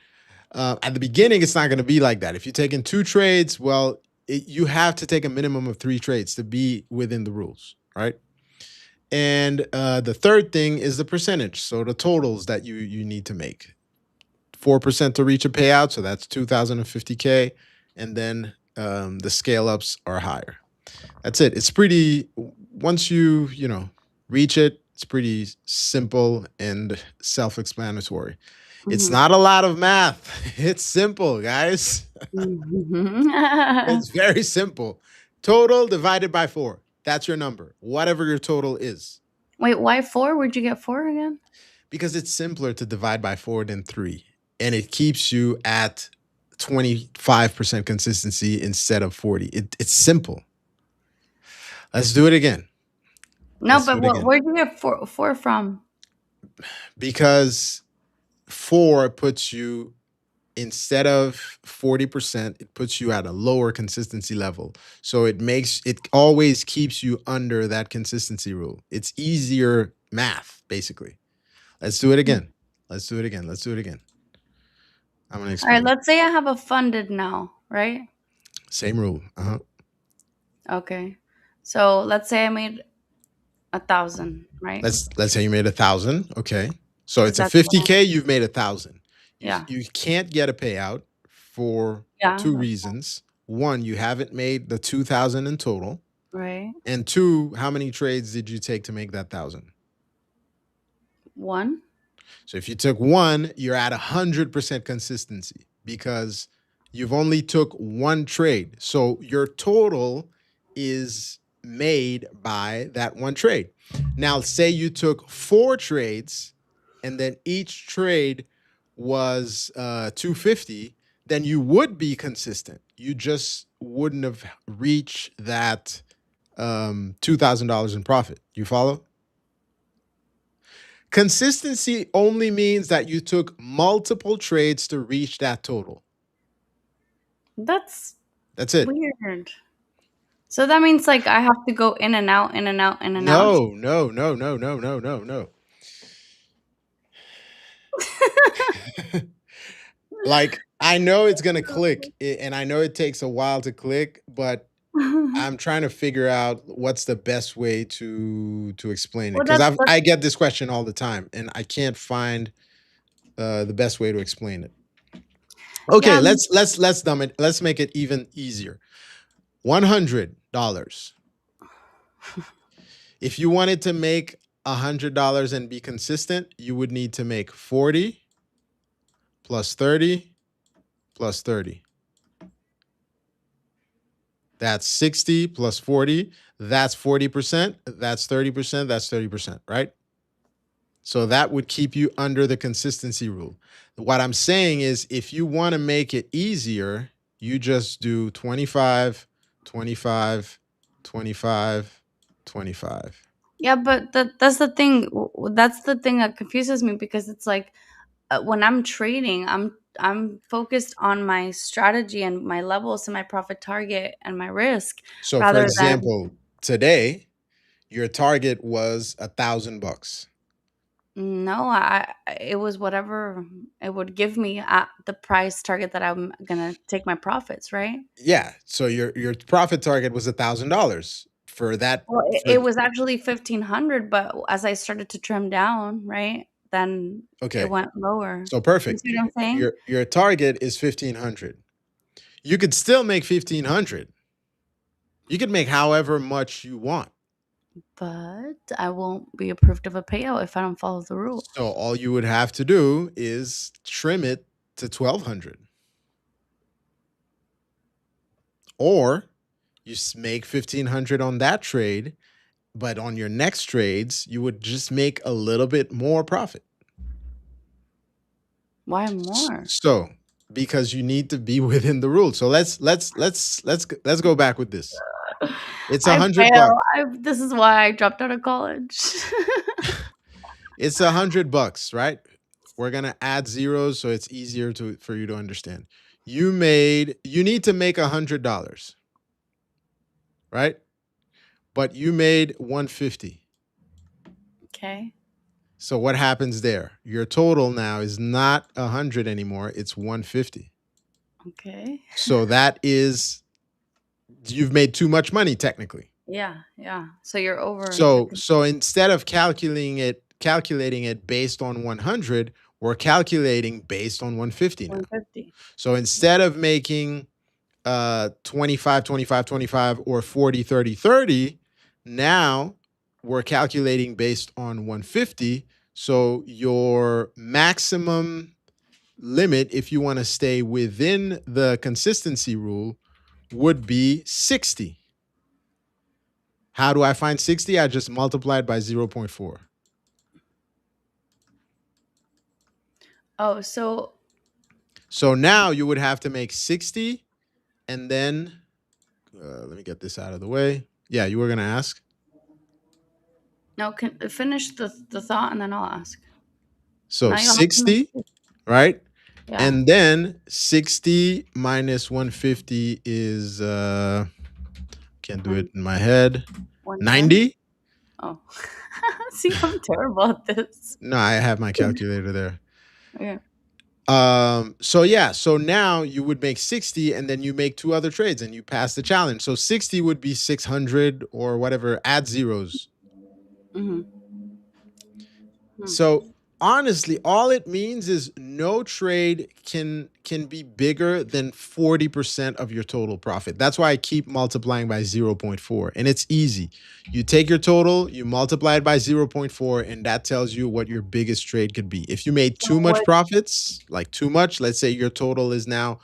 At the beginning, it's not going to be like that. If you're taking 2 trades, well, you have to take a minimum of 3 trades to be within the rules, right? And the third thing is the percentage. So the totals that you need to make. 4% to reach a payout, so that's 2,050K. And then the scale ups are higher. That's it. It's pretty, once you reach it, it's pretty simple and self-explanatory. It's not a lot of math. It's simple, guys. It's very simple. Total divided by 4. That's your number, whatever your total is.
Wait, why 4? Where'd you get 4 again?
Because it's simpler to divide by 4 than 3. And it keeps you at 25% consistency instead of 40. It's simple. Let's do it again.
No,
Let's do
but
it again.
where'd you get 4 from?
Because 4 puts you, instead of 40%, it puts you at a lower consistency level. So it always keeps you under that consistency rule. It's easier math, basically. Let's do it again. Let's do it again. Let's do it again. I'm going to
All
explain.
right, let's say I have a funded now, right?
Same rule.
Okay. So let's say I made 1,000, right?
Let's say you made 1,000. Okay. So it's a
That's
50K, you've made 1,000.
Yeah.
You can't get a payout for
Yeah.
2 reasons. One, you haven't made the 2,000 in total.
Right.
And 2, how many trades did you take to make that 1,000?
1.
So if you took 1, you're at 100% consistency because you've only took 1 trade. So your total is made by that 1 trade. Now, say you took 4 trades and then each trade was 250, then you would be consistent. You just wouldn't have reached that $2,000 in profit. You follow? Consistency only means that you took multiple trades to reach that total.
That's
it.
Weird. So that means like I have to go in and out, in and out, in and out.
No. Like, I know it's going to click and I know it takes a while to click, but I'm trying to figure out what's the best way to explain it,
Well,
because I get this question all the time and I can't find the best way to explain it. Okay,
Yeah.
let's make it even easier. $100. If you wanted to make $100 and be consistent, you would need to make 40 plus 30 plus 30. That's 60 plus 40. That's 40%. That's 30%. That's 30%, right? So that would keep you under the consistency rule. What I'm saying is, if you want to make it easier, you just do 25, 25, 25, 25.
Yeah, but that's the thing. That's the thing that confuses me, because it's like, when I'm trading, I'm focused on my strategy and my levels and my profit target and my risk,
So, for
rather than
example, today your target was $1,000.
no. It was whatever it would give me at the price target that I'm gonna take my profits, right?
Yeah. So your profit target was $1,000 for that.
Well,
For
it was actually 1,500, but as I started to trim down, right, then it
okay.
went lower.
So
You
perfect.
see what I'm saying?
Your target is 1,500. You could still make 1,500. You could make however much you want.
But I won't be approved of a payout if I don't follow the rules.
So all you would have to do is trim it to 1,200, or you make 1,500 on that trade, but on your next trades you would just make a little bit more profit.
Why more?
So because you need to be within the rules. So let's go back with this. It's a
I
hundred
fail.
bucks.
This is why I dropped out of college.
It's $100, right? We're gonna add zeros so it's easier for you to understand. You need to make $100, right? But you made 150.
Okay.
So what happens there? Your total now is not 100 anymore, it's 150.
Okay.
So that is, you've made too much money technically.
Yeah, yeah. So you're over the
So instead of calculating it based on 100, we're calculating based on 150 now.
150.
So instead of making 25, 25, 25, or 40, 30, 30, now we're calculating based on 150. So your maximum limit, if you want to stay within the consistency rule, would be 60. How do I find 60? I just multiplied by 0.4.
Oh,
So now you would have to make 60, and then let me get this out of the way. Yeah, you were going to ask.
no, finish the thought and then I'll ask.
So
Now you'll have to make
60, right?
yeah.
And then 60 minus 150 is can't do it in my head.
110.
90?
Oh. See, I'm terrible at this.
No, I have my calculator there.
Okay.
So yeah, so now you would make 60 and then you make two other trades and you pass the challenge. So 60 would be 600 or whatever, add zeros.
Mm-hmm.
So honestly, all it means is no trade can be bigger than 40% of your total profit. That's why I keep multiplying by 0.4. And it's easy. You take your total, you multiply it by 0.4, and that tells you what your biggest trade could be. If you made
So
too much
what?
profits, like too much, let's say your total is now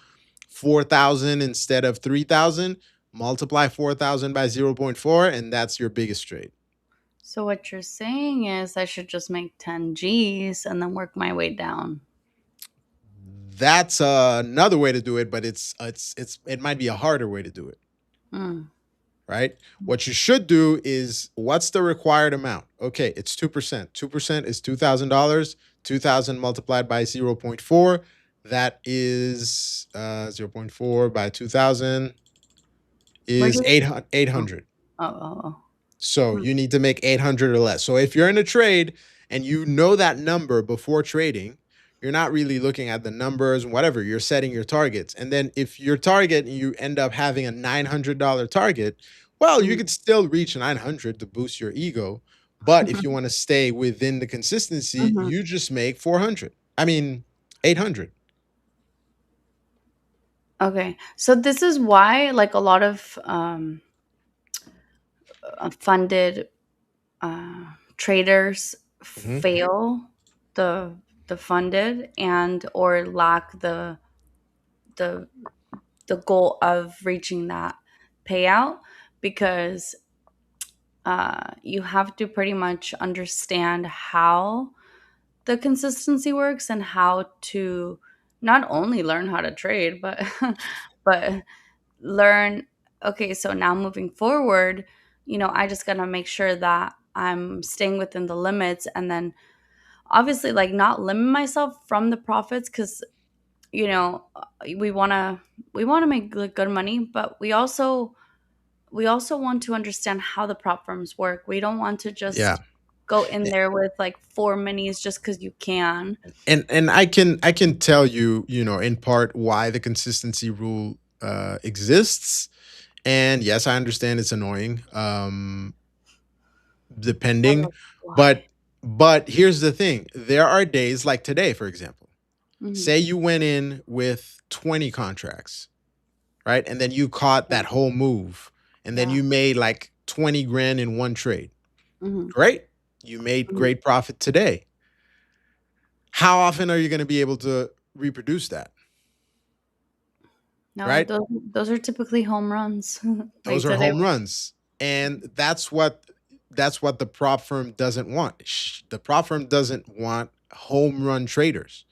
4,000 instead of 3,000, multiply 4,000 by 0.4, and that's your biggest trade.
So what you're saying is I should just make 10 G's and then work my way down.
That's another way to do it, but it might be a harder way to do it, right? What you should do is, what's the required amount? Okay, it's 2%. 2% is $2,000. 2,000 multiplied by 0.4. That is 0.4 by 2,000
Where
is
did
800.
oh.
So you need to make 800 or less. So if you're in a trade and you know that number before trading, you're not really looking at the numbers and whatever. You're setting your targets. And then if your target, you end up having a $900 target, well, you could still reach 900 to boost your ego. But if you want to stay within the consistency,
Mhm.
you just make 400. I mean, 800.
Okay. So this is why, like, a lot of funded traders
Mhm.
fail the funded, and or lack the the goal of reaching that payout, because you have to pretty much understand how the consistency works and how to not only learn how to trade, but but learn, okay, so now moving forward, I just got to make sure that I'm staying within the limits, and then obviously like not limit myself from the profits, because you know we want to make good money, but we also want to understand how the prop firms work. We don't want to
Yeah.
just go in there with like 4 minis just because you can.
And I can tell you, in part why the consistency rule exists. And yes, I understand it's annoying,
Tell
depending,
us why.
but here's the thing. There are days like today, for example.
Hmm.
Say you went in with 20 contracts, right? And then you caught
Yeah.
that whole move, and then
Yeah.
you made like 20 grand in one trade.
Hmm.
Great. You made
Hmm.
great profit today. How often are you going to be able to reproduce that?
No,
Right?
those are typically home runs.
Those
Like
are
today.
home runs. And that's what the prop firm doesn't want. The prop firm doesn't want home run traders.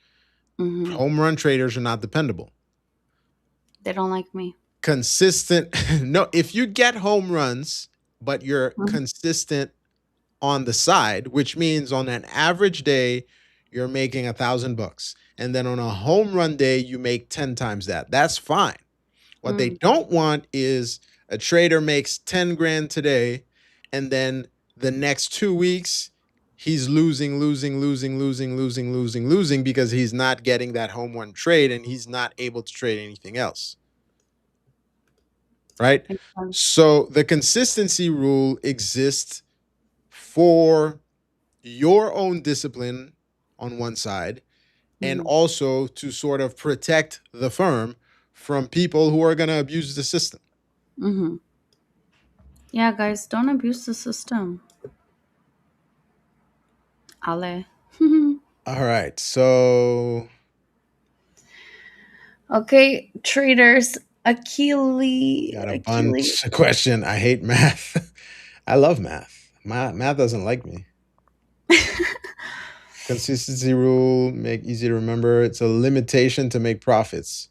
Hmm.
Home run traders are not dependable.
They don't like me.
Consistent. No, if you get home runs, but you're
Mhm.
consistent on the side, which means on an average day, you're making $1,000. And then on a home run day, you make 10 times that. That's fine. What they
Mm.
don't want is a trader makes 10 grand today, and then the next 2 weeks, he's losing, losing, losing, losing, losing, losing, losing because he's not getting that home run trade and he's not able to trade anything else. Right?
Makes sense.
So the consistency rule exists for your own discipline on one side, and
Hmm.
also to sort of protect the firm from people who are going to abuse the system.
Hmm. Yeah, guys, don't abuse the system. Ale.
All right. So
Okay, traders. Achille.
got a
Achille.
bunch of question. I hate math. I love math. Math doesn't like me. Consistency rule, make easy to remember. It's a limitation to make profits.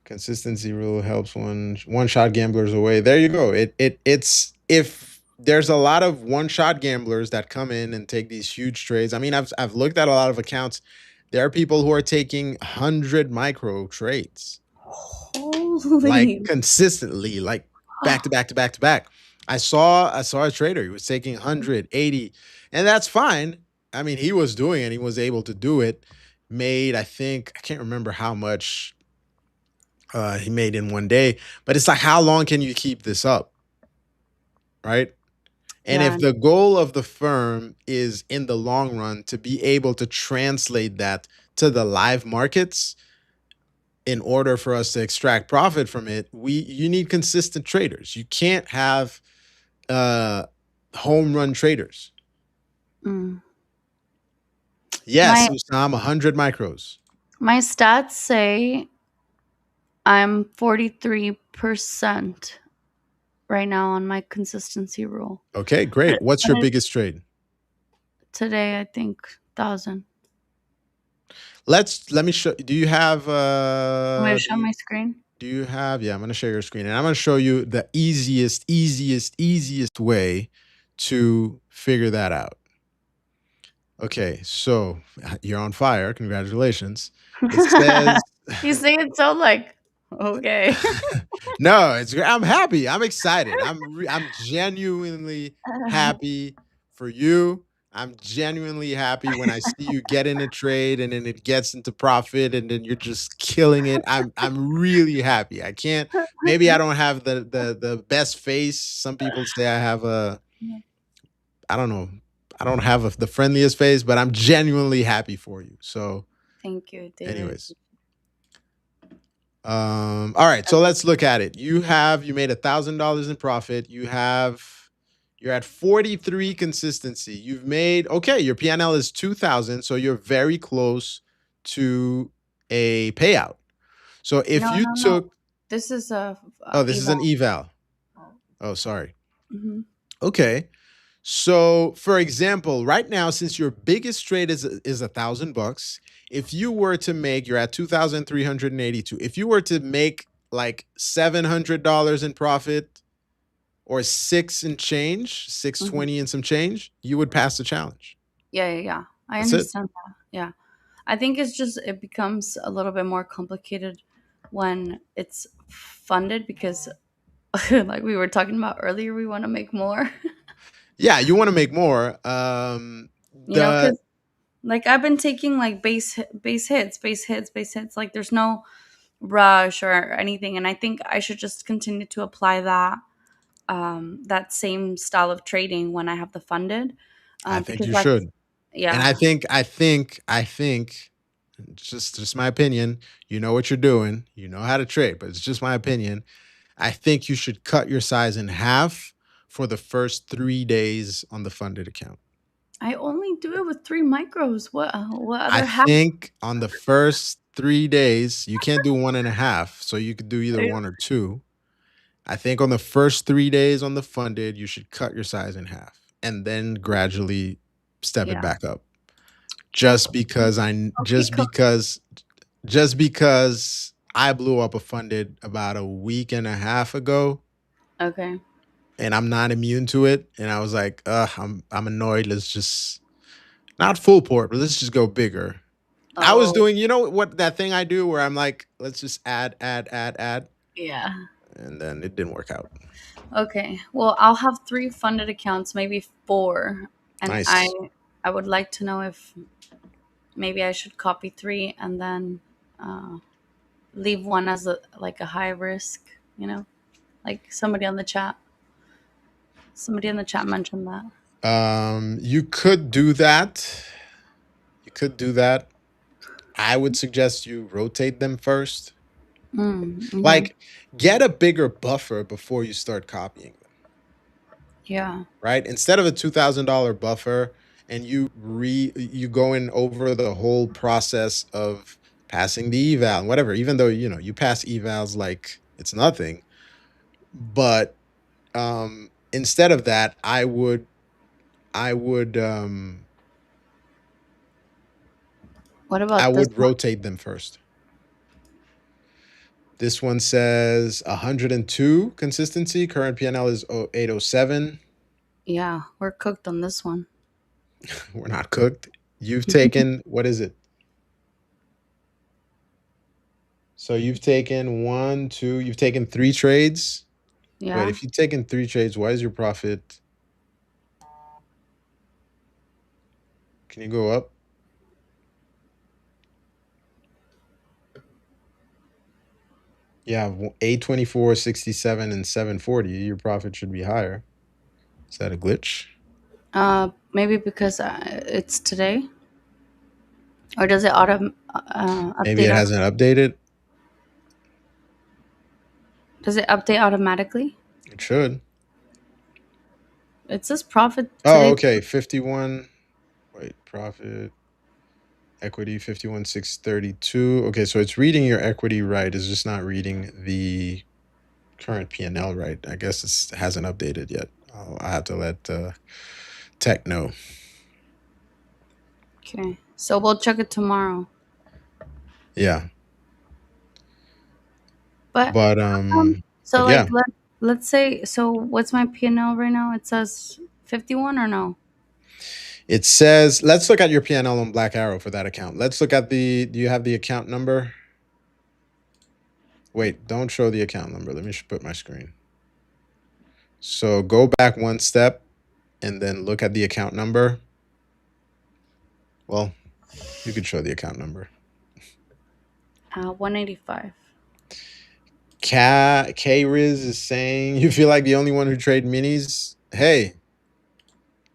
Consistency rule helps one shot gamblers away. There you go. It's if there's a lot of one shot gamblers that come in and take these huge trades. I mean, I've looked at a lot of accounts. There are people who are taking 100 micro trades, like
Holy.
consistently, like back to back to back to back. I saw a trader. He was taking 180, and that's fine. I mean, he was doing it. He was able to do it. Made, I think, I can't remember how much he made in one day, but it's like, how long can you keep this up, right? And
Yeah.
if the goal of the firm is in the long run to be able to translate that to the live markets, in order for us to extract profit from it, you need consistent traders. You can't have uh, home run traders.
Mm.
Yes,
My
Usam, 100 micros.
my stats say I'm 43% right now on my consistency rule.
Okay, great. What's
And
your biggest trade?
today I think 1,000.
Let me show. Do you have
I'm gonna show my screen.
do you have, yeah, I'm going to share your screen, and I'm going to show you the easiest way to figure that out. Okay, so you're on fire. Congratulations. It says
You say it so like okay.
no, it's great. I'm happy. I'm excited. I'm genuinely happy for you. I'm genuinely happy when I see you get in a trade and then it gets into profit and then you're just killing it. I'm really happy. I can't, maybe I don't have the best face. Some people say I have I don't know. I don't have the friendliest face, but I'm genuinely happy for you. So,
Thank you, David.
anyways. All right, so let's look at it. You made $1,000 in profit. You're at 43 consistency. You've made, okay, your PNL is 2,000, so you're very close to a payout. So if
No,
you
no, no.
took,
This is a
oh, this is an
eval.
eval. Oh, sorry.
Mhm.
Okay. So, for example, right now, since your biggest trade is $1,000, if you were to make, you're at 2,382. If you were to make like $700 in profit, or 6 and change, 620 and some change, you would pass the challenge.
Yeah. I
That's it.
understand that. Yeah. I think it's just it becomes a little bit more complicated when it's funded because like we were talking about earlier, we want to make more.
Yeah, you want to make more.
Because like I've been taking like base hits. Like there's no rush or anything, and I think I should just continue to apply that same style of trading when I have the funded,
I think
because
you
that's
should. And
yeah.
I think, just my opinion. You know what you're doing. You know how to trade, but it's just my opinion. I think you should cut your size in half for the first 3 days on the funded account.
I only do it with 3 micros. What
I
other half?
think on the first 3 days, you can't do 1.5, so you could do either 1 or 2. I think on the first 3 days on the funded, you should cut your size in half and then gradually step it
Yeah.
back up. Just because I blew up a funded about a week and a half ago,
Okay.
and I'm not immune to it, and I was like, I'm annoyed. Let's just not full port, but let's just go bigger. I was
Oh,
doing, you know what, that thing I do where I'm like, let's just add,
yeah.
and then it didn't work out.
Okay. Well, I'll have 3 funded accounts, maybe 4, and
Nice.
I would like to know if maybe I should copy 3 and then leave one as a high risk. Like somebody on the chat. Somebody in the chat mentioned that.
You could do that. I would suggest you rotate them first.
Mm-hmm.
Like, get a bigger buffer before you start copying them.
Yeah.
Right? Instead of a $2,000 buffer, and you go in over the whole process of passing the eval and whatever, even though you pass evals like it's nothing. But instead of that, I would
What about this one?
rotate them first. This one says 102 consistency. Current PNL is 807.
Yeah, we're cooked on this one.
We're not cooked. You've taken, what is it? So you've taken you've taken 3 trades.
Yeah.
Wait, if you've taken 3 trades, why is your profit? Can you go up? Yeah, 824, 67, and 740. Your profit should be higher. Is that a glitch?
Maybe because it's today, or does it update?
Maybe it hasn't updated.
Does it update automatically?
It should.
It says profit
Oh,
today.
okay. 51. Wait, profit. Equity 51,632. Okay, so it's reading your equity right. It's just not reading the current P&L right. I guess it hasn't updated yet. I have to let tech know.
Okay, so we'll check it tomorrow.
Yeah.
But so
yeah.
let's say, so what's my P&L right now? It says 51 or no?
It says, let's look at your P&L on Black Arrow for that account. Let's look at do you have the account number? Wait, don't show the account number. Let me put my screen. So go back one step and then look at the account number. Well, you could show the account number.
185.
K-Riz is saying, you feel like the only one who trade minis? Hey,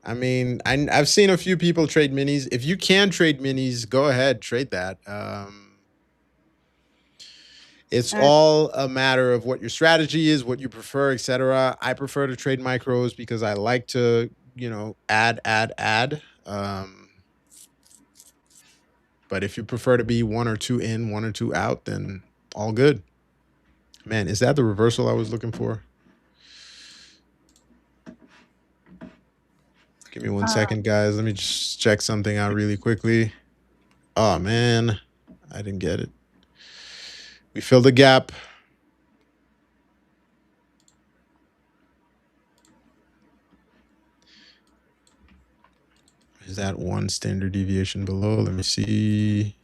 I mean, I've seen a few people trade minis. If you can trade minis, go ahead, trade that. It's all a matter of what your strategy is, what you prefer, etc. I prefer to trade micros because I like to, add. But if you prefer to be 1 or 2 in, 1 or 2 out, then all good. Man, is that the reversal I was looking for? Give me 1 second, guys. Let me just check something out really quickly. Oh, man. I didn't get it. We filled the gap. Is that one standard deviation below? Let me see.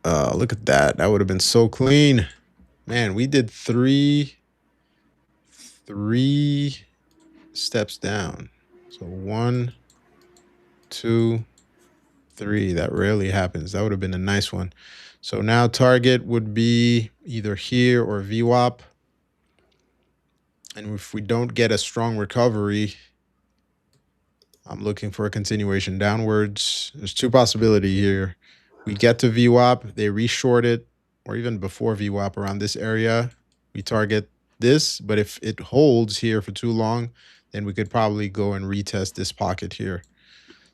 Look at that. That would have been so clean. Man, we did three steps down. So 1, 2, 3. That rarely happens. That would have been a nice one. So now target would be either here or VWAP. And if we don't get a strong recovery, I'm looking for a continuation downwards. There's two possibilities here. We get to VWAP, they reshort it, or even before VWAP around this area, we target this. But if it holds here for too long, then we could probably go and retest this pocket here.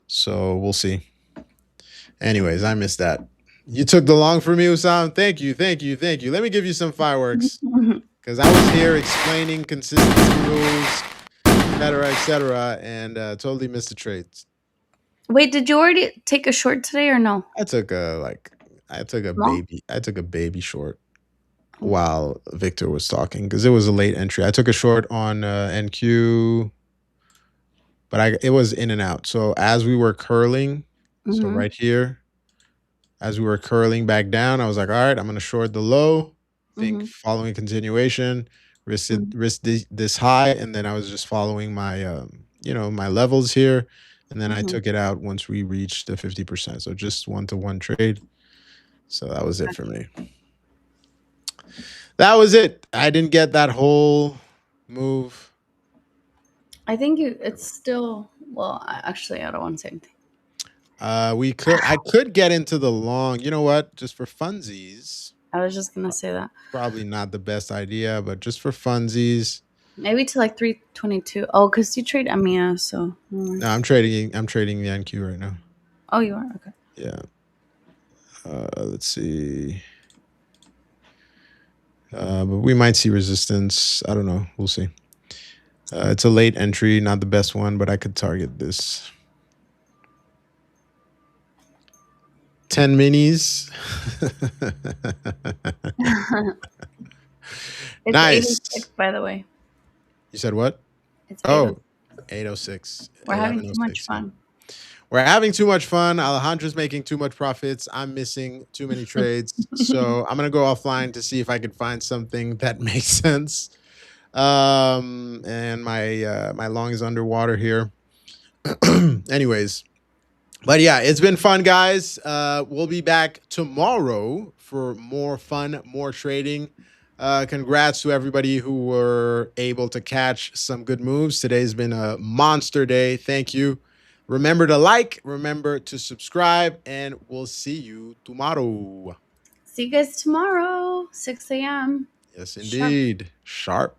So we'll see. Anyways, I missed that. You took the long for me, Usam. Thank you, thank you, thank you. Let me give you some fireworks. Because I was here explaining consistency rules, et cetera, and totally missed the trades.
Wait, did you already take a short today or no?
I took a baby short while Victor was talking because it was a late entry. I took a short on NQ, but it was in and out. So as we were curling, so right here, as we were curling back down, I was like, all right, I'm gonna short the low. Think following continuation, risk this high, and then I was just following my my levels here, and then I took it out once we reached the 50%. So just 1-to-1 trade. So that was it for me. That was it. I didn't get that whole move.
I think it's still, well, actually, I don't want to say anything.
I could get into the long. You know what? Just for funsies.
I was just gonna say that.
Probably not the best idea, but just for funsies.
Maybe to like 322. Oh, because you trade EMEA, so.
No, I'm trading the NQ right now.
Oh, you are? Okay.
Yeah. Let's see. But we might see resistance. I don't know. We'll see. It's a late entry, not the best one, but I could target this. 10 minis.
It's
Nice.
806, by the way.
You said what?
It's
806.
We're having too much fun.
We're having too much fun. Alejandro's making too much profits. I'm missing too many trades. So I'm going to go offline to see if I can find something that makes sense. And my long is underwater here. Anyways. But yeah, it's been fun, guys. We'll be back tomorrow for more fun, more trading. Congrats to everybody who were able to catch some good moves. Today's been a monster day. Thank you. Remember to like, remember to subscribe, and we'll see you tomorrow.
See you guys tomorrow, 6 a.m.
Yes, indeed. Sharp.